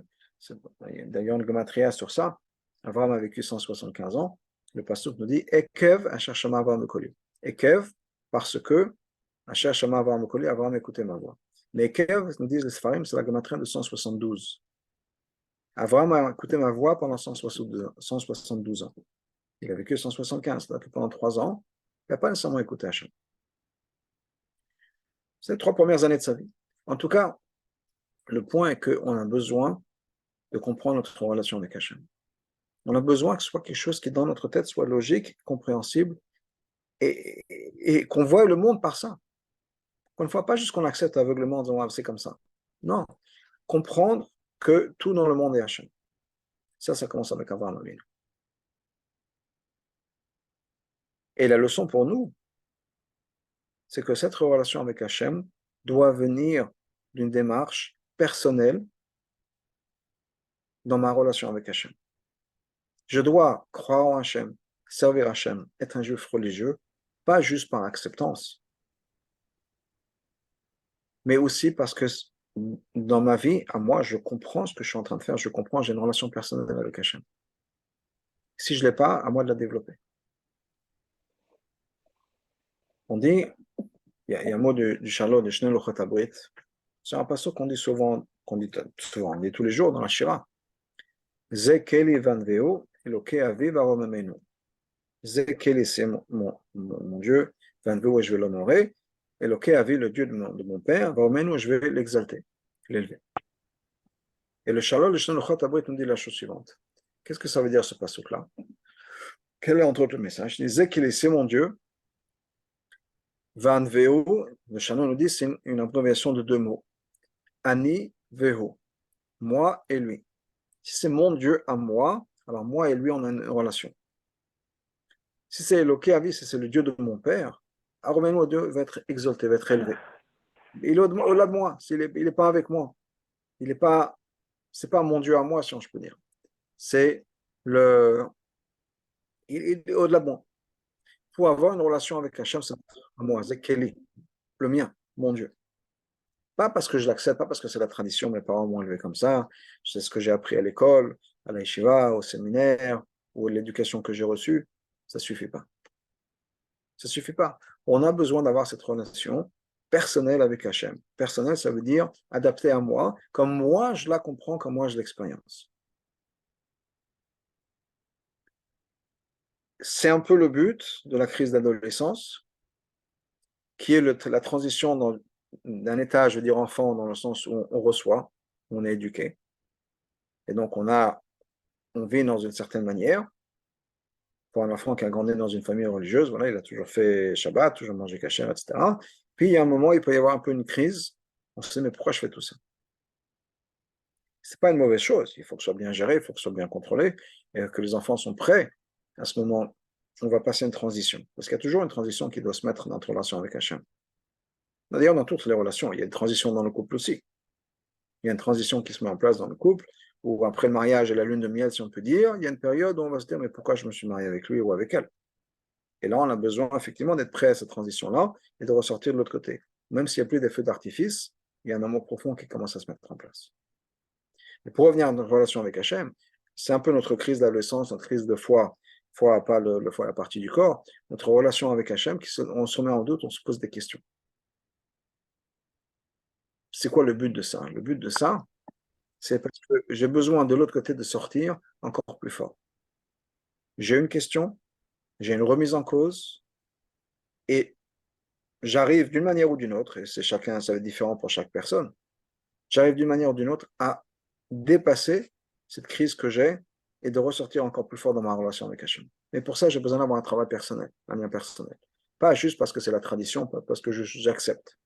d'ailleurs une gematria sur ça. Abraham a vécu 175 ans. Le pasteur nous dit Ekev Asher Shama Avraham Mekoli. Ekev, parce que Asher Shama Avraham Mekoli, Abraham écoutait ma voix. Mais Ekev, nous disent les Sfarim, c'est la gematria de 172. Abraham a écouté ma voix pendant 172 ans. Il a vécu 175, c'est-à-dire que pendant 3 ans, il n'a pas nécessairement écouté Hachem. C'est les 3 premières années de sa vie. En tout cas, le point est qu'on a besoin de comprendre notre relation avec Hachem. On a besoin que ce soit quelque chose qui, dans notre tête, soit logique, compréhensible, et qu'on voie le monde par ça. Qu'on ne voit pas juste qu'on accepte aveuglement en disant ah, c'est comme ça. Non, comprendre que tout dans le monde est Hachem. Ça commence avec Avraham Avinu. Et la leçon pour nous, c'est que cette relation avec Hachem doit venir d'une démarche personnelle dans ma relation avec Hachem. Je dois croire en Hachem, servir Hachem, être un juif religieux, pas juste par acceptance, mais aussi parce que dans ma vie, à moi, je comprends ce que je suis en train de faire, je comprends, j'ai une relation personnelle avec Hachem. Si je ne l'ai pas, à moi de la développer. On dit, il y a un mot du Charlot de Shnei Luchot HaBrit, c'est un passage qu'on dit souvent, on dit tous les jours dans la Shira. Ze keli vanveo, Eloke aviv aromamenu. Ze keli, c'est mon Dieu, vanveo, et je vais l'honorer. Eloke aviv, le Dieu de mon père, aromamenu, je vais l'exalter, l'élever. Et le Shalom, le Shnei Luchot HaBrit nous dit la chose suivante. Qu'est-ce que ça veut dire ce passage-là? Quel est entre autres le message? Il disait qu'il est, c'est mon Dieu. Van Veo, le Shalom nous dit, c'est une abréviation de deux mots. Ani Veho, moi et lui. Si c'est mon Dieu à moi, alors moi et lui, on a une relation. Si c'est Eloké Avi, si c'est le Dieu de mon père, alors Dieu va être exalté, va être élevé. Il est au-delà de moi, il n'est pas avec moi. Il n'est pas, c'est pas mon Dieu à moi, si je peux dire. C'est il est au-delà de moi. Pour avoir une relation avec Hachem, c'est à moi, c'est Kelly, le mien, mon Dieu. Pas parce que je l'accepte, pas parce que c'est la tradition, mes parents m'ont élevé comme ça, c'est ce que j'ai appris à l'école, à la yeshiva, au séminaire, ou l'éducation que j'ai reçue, ça ne suffit pas. Ça ne suffit pas. On a besoin d'avoir cette relation personnelle avec Hachem. Personnelle, ça veut dire adaptée à moi, comme moi je la comprends, comme moi je l'expérience. C'est un peu le but de la crise d'adolescence, qui est la transition d'un état, je veux dire, enfant, dans le sens où on reçoit, on est éduqué. Et donc, on vit dans une certaine manière. Pour un enfant qui a grandi dans une famille religieuse, voilà, il a toujours fait Shabbat, toujours mangé kasher, etc. Puis, il y a un moment, il peut y avoir un peu une crise. On se dit, mais pourquoi je fais tout ça? Ce n'est pas une mauvaise chose. Il faut que ce soit bien géré, il faut que ce soit bien contrôlé, et que les enfants sont prêts. À ce moment, on va passer une transition. Parce qu'il y a toujours une transition qui doit se mettre dans notre relation avec Hachem. D'ailleurs, dans toutes les relations, il y a une transition dans le couple aussi. Il y a une transition qui se met en place dans le couple, où après le mariage et la lune de miel, si on peut dire, il y a une période où on va se dire, mais pourquoi je me suis marié avec lui ou avec elle? Et là, on a besoin effectivement d'être prêt à cette transition-là et de ressortir de l'autre côté. Même s'il n'y a plus des feux d'artifice, il y a un amour profond qui commence à se mettre en place. Et pour revenir à notre relation avec Hachem, c'est un peu notre crise d'adolescence, notre crise de foi, pas le foi, la partie du corps, notre relation avec Hachem, on se met en doute, on se pose des questions. C'est quoi le but de ça? Le but de ça, c'est parce que j'ai besoin de l'autre côté de sortir encore plus fort. J'ai une question, j'ai une remise en cause, et j'arrive d'une manière ou d'une autre, et ça va être différent pour chaque personne, j'arrive d'une manière ou d'une autre à dépasser cette crise que j'ai et de ressortir encore plus fort dans ma relation avec Hachem. Mais pour ça, j'ai besoin d'avoir un travail personnel, un lien personnel. Pas juste parce que c'est la tradition, pas parce que j'accepte.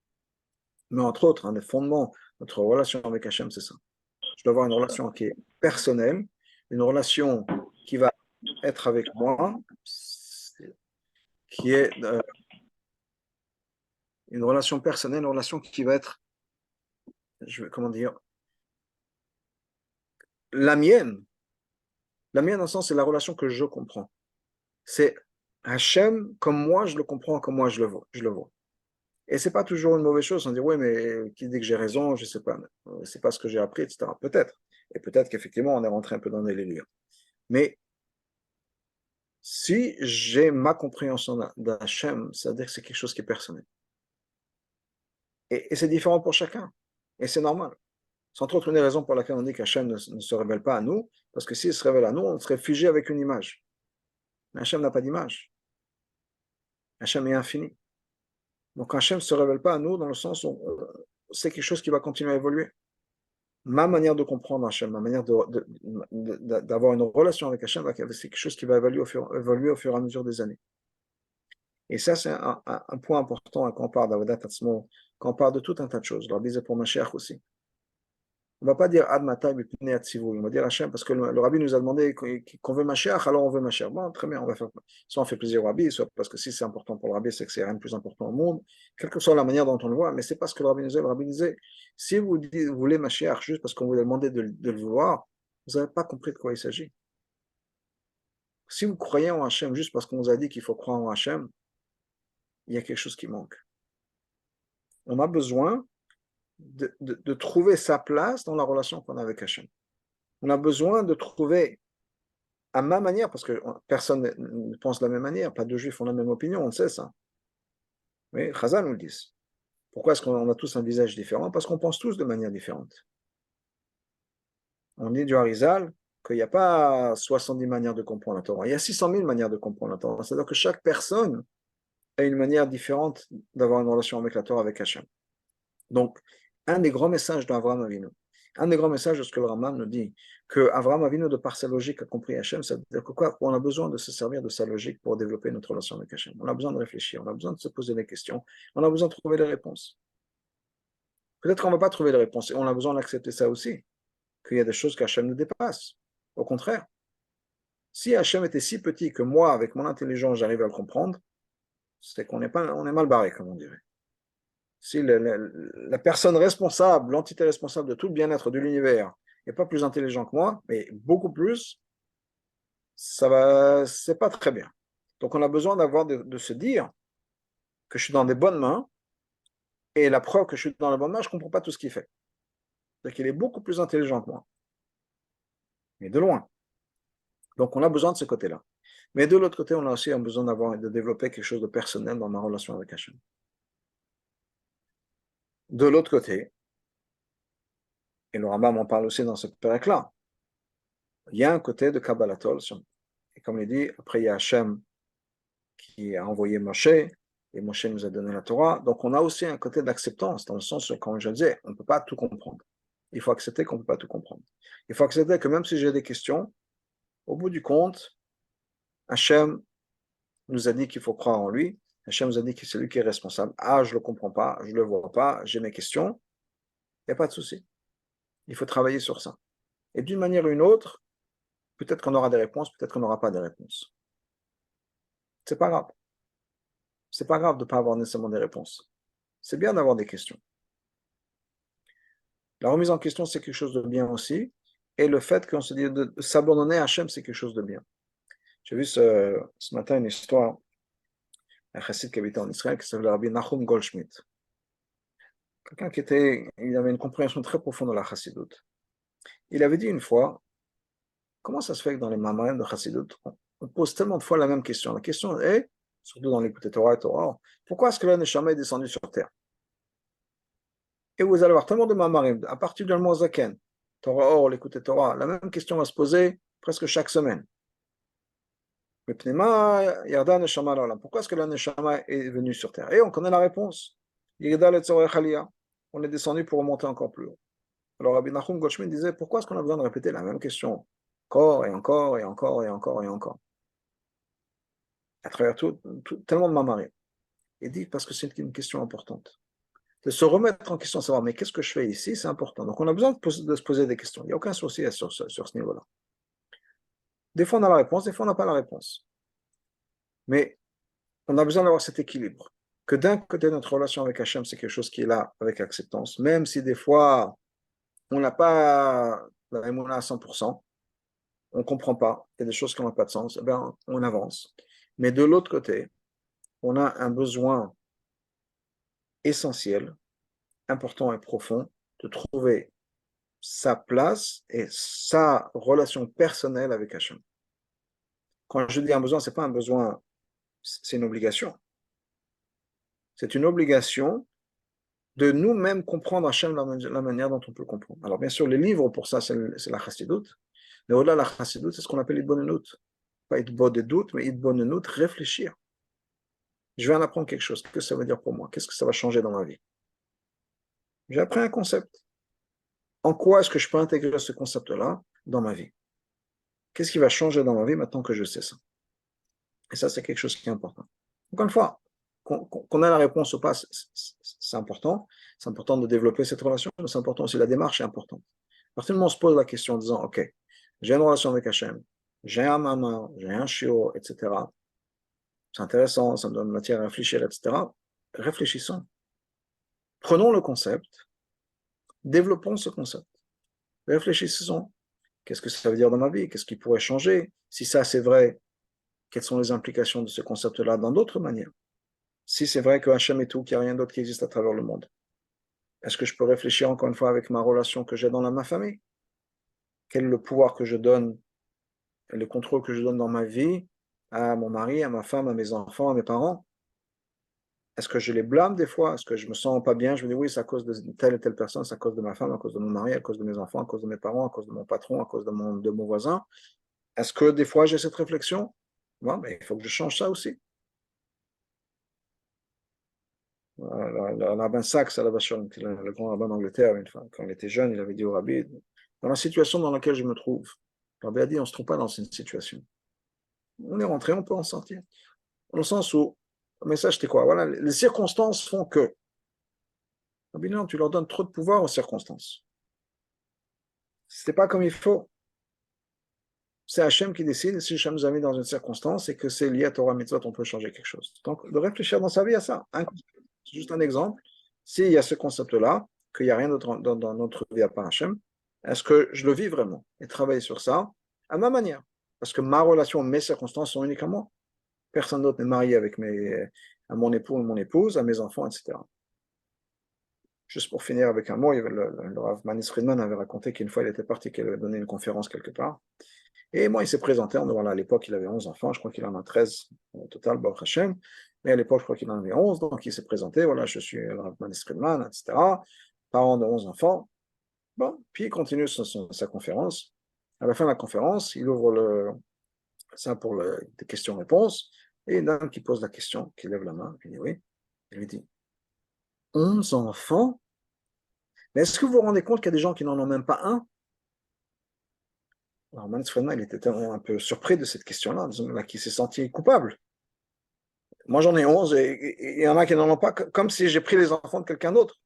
Mais entre autres, un des fondements de notre relation avec Hachem, c'est ça. Je dois avoir une relation qui est personnelle, une relation qui va être avec moi, qui est une relation personnelle, une relation qui va être, comment dire, la mienne. La mienne, dans le sens, c'est la relation que je comprends. C'est Hachem comme moi je le comprends, comme moi je le vois. Et c'est pas toujours une mauvaise chose. On dit, oui, mais qui dit que j'ai raison, je sais pas. C'est pas ce que j'ai appris, etc. Peut-être. Et peut-être qu'effectivement, on est rentré un peu dans les délires. Mais si j'ai ma compréhension d'Hachem, c'est-à-dire que c'est quelque chose qui est personnel. Et c'est différent pour chacun. Et c'est normal. C'est entre autres une des raisons pour laquelle on dit qu'Hachem ne se révèle pas à nous, parce que s'il se révèle à nous, on serait figé avec une image. Mais Hachem n'a pas d'image. Hachem est infini. Donc Hachem ne se révèle pas à nous dans le sens où c'est quelque chose qui va continuer à évoluer. Ma manière de comprendre Hachem, ma manière d'avoir une relation avec Hachem, c'est quelque chose qui va évoluer au fur et à mesure des années. Et ça, c'est un point important quand on parle d'Avodat Atzmo, quand on parle de tout un tas de choses. Je leur disais pour Mashiach aussi. On ne va pas dire Ad Matai Bipnei Atzivu. On va dire Hachem parce que le rabbi nous a demandé qu'on veut Mashiach, alors on veut Mashiach. Bon, très bien, on va faire. Soit on fait plaisir au rabbi, soit parce que si c'est important pour le rabbi, c'est que c'est rien de plus important au monde, quelle que soit la manière dont on le voit, mais c'est pas ce que le rabbi nous disait. Le rabbi disait si vous voulez Mashiach juste parce qu'on vous a demandé de le voir, vous n'avez pas compris de quoi il s'agit. Si vous croyez en Hachem juste parce qu'on vous a dit qu'il faut croire en Hachem, il y a quelque chose qui manque. On a besoin de trouver sa place dans la relation qu'on a avec Hachem. On a besoin de trouver à ma manière, parce que personne ne pense de la même manière, pas de juifs ont la même opinion, on sait ça. Mais Chazal nous le dit. Pourquoi est-ce qu'on a tous un visage différent? Parce qu'on pense tous de manière différente. On dit du Harizal qu'il n'y a pas 70 manières de comprendre la Torah, il y a 600 000 manières de comprendre la Torah. C'est-à-dire que chaque personne a une manière différente d'avoir une relation avec la Torah, avec Hachem. Donc, un des grands messages d'Avraham Avinu, un des grands messages de ce que le Rambam nous dit, que Avraham Avinu, de par sa logique, a compris Hachem, c'est-à-dire que quoi, on a besoin de se servir de sa logique pour développer notre relation avec Hachem. On a besoin de réfléchir, on a besoin de se poser des questions, on a besoin de trouver des réponses. Peut-être qu'on ne va pas trouver les réponses, et on a besoin d'accepter ça aussi, qu'il y a des choses qu'Hachem nous dépasse. Au contraire, si Hachem était si petit que moi, avec mon intelligence, j'arrive à le comprendre, c'est qu'on n'est pas, on est mal barré, comme on dirait. Si la personne responsable, l'entité responsable de tout le bien-être de l'univers n'est pas plus intelligent que moi, mais beaucoup plus, ça va, c'est pas très bien. Donc on a besoin de se dire que je suis dans des bonnes mains, et la preuve que je suis dans les bonnes mains, je ne comprends pas tout ce qu'il fait. C'est-à-dire qu'il est beaucoup plus intelligent que moi, mais de loin. Donc on a besoin de ce côté-là. Mais de l'autre côté, on a aussi besoin de développer quelque chose de personnel dans ma relation avec Hachem. De l'autre côté, et le Rambam en parle aussi dans ce pérec-là, il y a un côté de Kabbalatol. Et comme il dit, après il y a Hachem qui a envoyé Moshe, et Moshe nous a donné la Torah. Donc on a aussi un côté d'acceptance, dans le sens où, comme je le disais, on ne peut pas tout comprendre. Il faut accepter qu'on ne peut pas tout comprendre. Il faut accepter que même si j'ai des questions, au bout du compte, Hachem nous a dit qu'il faut croire en lui. Hachem nous a dit que c'est lui qui est responsable. Ah, je ne le comprends pas, je ne le vois pas, j'ai mes questions. Il n'y a pas de souci. Il faut travailler sur ça. Et d'une manière ou une autre, peut-être qu'on aura des réponses, peut-être qu'on n'aura pas de réponses. C'est pas grave. C'est pas grave de ne pas avoir nécessairement des réponses. C'est bien d'avoir des questions. La remise en question, c'est quelque chose de bien aussi. Et le fait qu'on se dit de s'abandonner à Hachem, c'est quelque chose de bien. J'ai vu ce matin une histoire d'un chassid qui habitait en Israël qui s'appelait Rabbi Nachum Goldschmidt. Quelqu'un il avait une compréhension très profonde de la chassidoute. Il avait dit une fois, comment ça se fait que dans les mamarèmes de chassidoute, on pose tellement de fois la même question. La question est, surtout dans l'écoute Torah et Torah, pourquoi est-ce que la Neshama est descendue sur terre? Et vous allez voir tellement de mamarim, à partir du moment Zaken, Torah Or, l'écoute Torah, la même question va se poser presque chaque semaine. Pourquoi est-ce que la Neshama est venue sur terre? Et on connaît la réponse. On est descendu pour remonter encore plus haut. Alors Rabbi Nachum Goldschmidt disait, pourquoi est-ce qu'on a besoin de répéter la même question encore et encore et encore et encore et encore à travers tellement de mamarim. Il dit, parce que c'est une question importante. De se remettre en question, savoir, mais qu'est-ce que je fais ici, c'est important. Donc on a besoin de se poser des questions. Il n'y a aucun souci sur ce niveau-là. Des fois on a la réponse, des fois on n'a pas la réponse. Mais on a besoin d'avoir cet équilibre. Que d'un côté, notre relation avec Hachem, c'est quelque chose qui est là avec acceptance, même si des fois, on n'a pas la émouna à 100%, on ne comprend pas, il y a des choses qui n'ont pas de sens, eh bien, on avance. Mais de l'autre côté, on a un besoin essentiel, important et profond, de trouver sa place et sa relation personnelle avec Hachem. Quand je dis un besoin, ce n'est pas un besoin, c'est une obligation. C'est une obligation de nous-mêmes comprendre Hachem la manière dont on peut comprendre. Alors bien sûr, les livres pour ça, c'est la chassidoute. Mais au-delà de la chassidoute, c'est ce qu'on appelle l'idbonenut. Pas idbonenut, mais idbonenut, réfléchir. Je vais en apprendre quelque chose. Qu'est-ce que ça veut dire pour moi? Qu'est-ce que ça va changer dans ma vie? J'ai appris un concept. En quoi est-ce que je peux intégrer ce concept-là dans ma vie? Qu'est-ce qui va changer dans ma vie maintenant que je sais ça? Et ça, c'est quelque chose qui est important. Encore une fois, qu'on ait la réponse ou pas, c'est important. C'est important de développer cette relation, mais c'est important aussi, la démarche est importante. partir du moment où on se pose la question en disant, OK, j'ai une relation avec Hachem, j'ai un maman, j'ai un chiot, etc. C'est intéressant, ça me donne matière à réfléchir, etc. Réfléchissons. Prenons le concept, développons ce concept. Réfléchissons. Qu'est-ce que ça veut dire dans ma vie? Qu'est-ce qui pourrait changer? Si ça c'est vrai, quelles sont les implications de ce concept-là dans d'autres manières? Si c'est vrai que Hachem est tout, qu'il n'y a rien d'autre qui existe à travers le monde, est-ce que je peux réfléchir encore une fois avec ma relation que j'ai dans ma famille? Quel est le pouvoir que je donne, le contrôle que je donne dans ma vie à mon mari, à ma femme, à mes enfants, à mes parents? Est-ce que je les blâme des fois? Est-ce que je me sens pas bien? Je me dis oui, c'est à cause de telle et telle personne, c'est à cause de ma femme, à cause de mon mari, à cause de mes enfants, à cause de mes parents, à cause de mon patron, à cause de mon voisin. Est-ce que des fois j'ai cette réflexion? Bon, ben, il faut que je change ça aussi. Le rabbin Sachs, le grand rabbin d'Angleterre, une fois, quand il était jeune, il avait dit au rabbi, dans la situation dans laquelle je me trouve, le rabbi a dit, on ne se trouve pas dans une situation. On est rentré, on peut en sortir. Dans le sens où, le message c'était quoi? Voilà, les circonstances font que. Rabbi, non, tu leur donnes trop de pouvoir aux circonstances. C'était pas comme il faut. C'est Hachem qui décide. Si Hachem nous a mis dans une circonstance et que c'est lié à Torah Mitzvot, on peut changer quelque chose. Donc, de réfléchir dans sa vie à ça. C'est juste un exemple. S'il y a ce concept-là, qu'il n'y a rien d'autre dans notre vie à part Hachem, est-ce que je le vis vraiment? Et travailler sur ça à ma manière. Parce que ma relation, mes circonstances sont uniques à moi. Personne d'autre n'est marié avec à mon époux ou mon épouse, à mes enfants, etc. Juste pour finir avec un mot, le Rav Manis Friedman avait raconté qu'une fois il était parti, qu'il avait donné une conférence quelque part. Et moi, il s'est présenté, voilà, à l'époque, il avait 11 enfants, je crois qu'il en a 13 au total, Baruch Hashem. Mais à l'époque, je crois qu'il en avait 11, donc il s'est présenté, voilà, je suis le Rav Manis Friedman, etc. Parent de 11 enfants. Bon, puis il continue sa conférence. À la fin de la conférence, il ouvre ça pour des questions-réponses. Et il y en a un qui pose la question, qui lève la main, il dit oui. Il lui dit 11 enfants? Mais est-ce que vous vous rendez compte qu'il y a des gens qui n'en ont même pas un? Alors, Manis Friedman, il était un peu surpris de cette question-là, qui s'est senti coupable. Moi, j'en ai 11 et il y en a qui n'en ont pas, comme si j'ai pris les enfants de quelqu'un d'autre.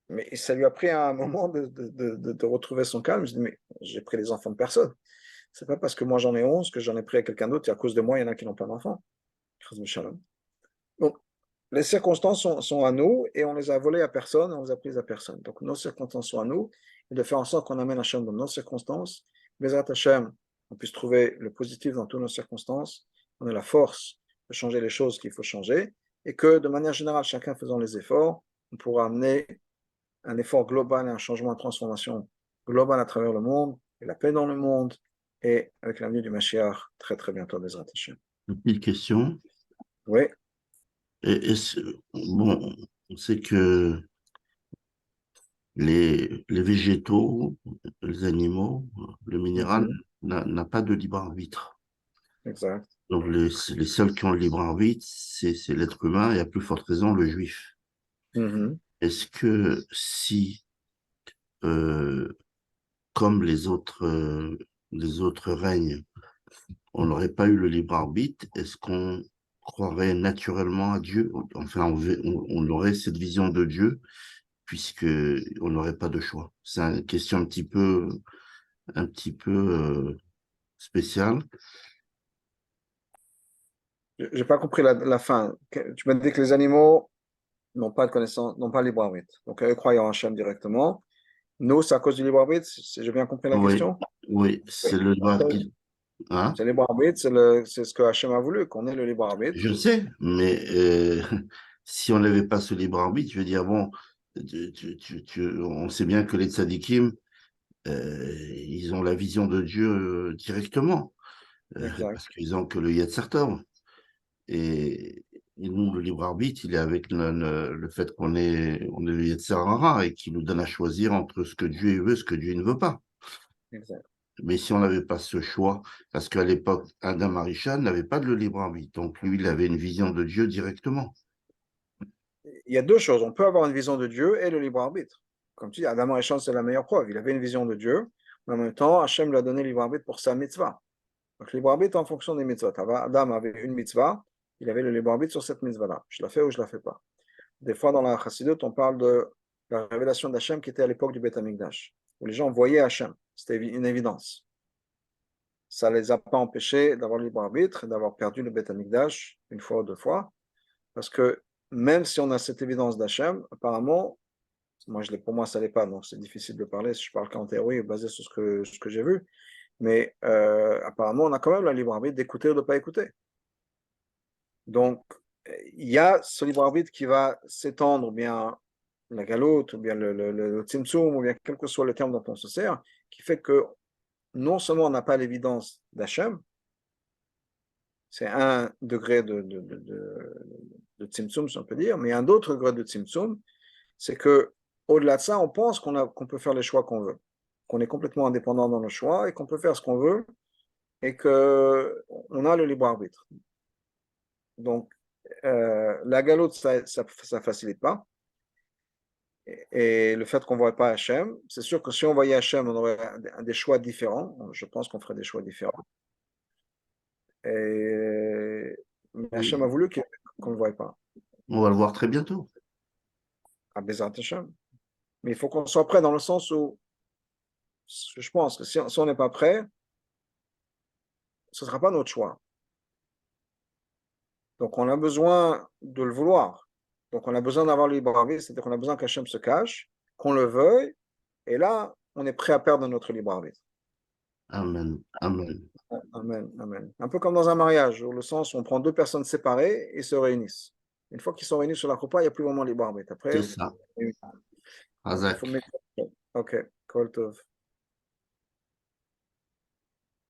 Mais ça lui a pris un moment de retrouver son calme. Je dis, mais j'ai pris les enfants de personne. C'est pas parce que moi j'en ai 11 que j'en ai pris à quelqu'un d'autre et à cause de moi, il y en a qui n'ont pas d'enfants. Donc, les circonstances sont à nous et on les a volées à personne, on les a prises à personne. Donc, nos circonstances sont à nous et de faire en sorte qu'on amène Hachem dans nos circonstances. Bezrat Hachem, on puisse trouver le positif dans toutes nos circonstances. On a la force de changer les choses qu'il faut changer et que de manière générale, chacun faisant les efforts, on pourra amener un effort global et un changement, une transformation globale à travers le monde et la paix dans le monde et avec l'avenue du Mashiach très très bientôt, Bezrat Hachem. Une petite question. Oui. Bon, on sait que les végétaux, les animaux, le minéral Mm-hmm. n'a pas de libre arbitre. Exact. Donc les seuls qui ont le libre arbitre, c'est l'être humain et à plus forte raison le juif. Mm-hmm. Est-ce que si, euh, comme les autres règnes, on n'aurait pas eu le libre arbitre, est-ce qu'on croirait naturellement à Dieu? Enfin, on aurait cette vision de Dieu puisque on n'aurait pas de choix. C'est une question un petit peu spéciale. J'ai pas compris la fin. Tu m'as dit que les animaux n'ont pas de connaissance, n'ont pas le libre arbitre. Donc, eux croient en Hachem directement. Nous, c'est à cause du libre arbitre, si j'ai bien compris la Oui, question. oui, Oui. c'est le libre arbitre. Hein? C'est le libre arbitre, c'est ce que Hachem a voulu, qu'on ait le libre Je arbitre. sais, mais si on n'avait pas ce libre arbitre, je veux dire, bon, on sait bien que les tzadikim, ils ont la vision de Dieu directement, Exact. parce qu'ils ont que le Yetzer Tov. Et nous, le libre arbitre, il est avec le fait on est le Yetzer Hara et qui nous donne à choisir entre ce que Dieu veut et ce que Dieu ne veut pas. Exact. Mais si on n'avait pas ce choix, parce qu'à l'époque, Adam Arishad n'avait pas de le libre arbitre, donc lui, il avait une vision de Dieu directement. Il y a deux choses. On peut avoir une vision de Dieu et le libre arbitre. Comme tu dis, Adam Arishon, c'est la meilleure preuve. Il avait une vision de Dieu, mais en même temps, Hachem lui a donné le libre arbitre pour sa mitzvah. Donc, le libre arbitre en fonction des mitzvahs. Adam avait une mitzvah, il avait le libre arbitre sur cette mitzvah-là. Je la fais ou je la fais pas. Des fois, dans la Chassidut, on parle de la révélation d'Hachem qui était à l'époque du Beth Amikdash. où les gens voyaient Hachem. C'était une évidence. Ça ne les a pas empêchés d'avoir le libre arbitre et d'avoir perdu le Beth Amikdash une fois ou deux fois. Parce que même si on a cette évidence d'Hachem, apparemment, pour moi, ça l'est pas, donc c'est difficile de parler. Si je parle qu'en théorie, basé sur ce que j'ai vu. Mais apparemment, on a quand même le libre arbitre d'écouter ou de ne pas écouter. Donc, il y a ce libre arbitre qui va s'étendre, ou bien la galoute, ou bien le tzimtzum, ou bien quel que soit le terme dont on se sert, qui fait que non seulement on n'a pas l'évidence d'Hachem, c'est un degré de tzimtzum, si on peut dire, mais un autre degré de tzimtzum, c'est que au-delà de ça, on pense qu'on peut faire les choix qu'on veut, qu'on est complètement indépendant dans le choix et qu'on peut faire ce qu'on veut et qu'on a le libre arbitre. Donc, la galoute, ça facilite pas. Et le fait qu'on ne voit pas Hachem, c'est sûr que si on voyait Hachem, on aurait des choix différents. Je pense qu'on ferait des choix différents. Mais Hachem a Oui, voulu qu'on ne le voie pas. on va le voir très bientôt. À Bezrat Hachem. Mais il faut qu'on soit prêt dans le sens où je pense que si on n'est pas prêt, ce ne sera pas notre choix. Donc on a besoin de le vouloir. Donc on a besoin d'avoir le libre arbitre, c'est-à-dire qu'on a besoin qu'Hachem se cache, qu'on le veuille, et là, on est prêt à perdre notre libre arbitre. Amen. Amen. Amen, amen. Un peu comme dans un mariage, au sens où on prend deux personnes séparées et se réunissent. Une fois qu'ils sont réunis sur la coupa, il n'y a plus vraiment libre arbitre. C'est Après, ça. il faut Razak. mettre. Ok, Kol Tov.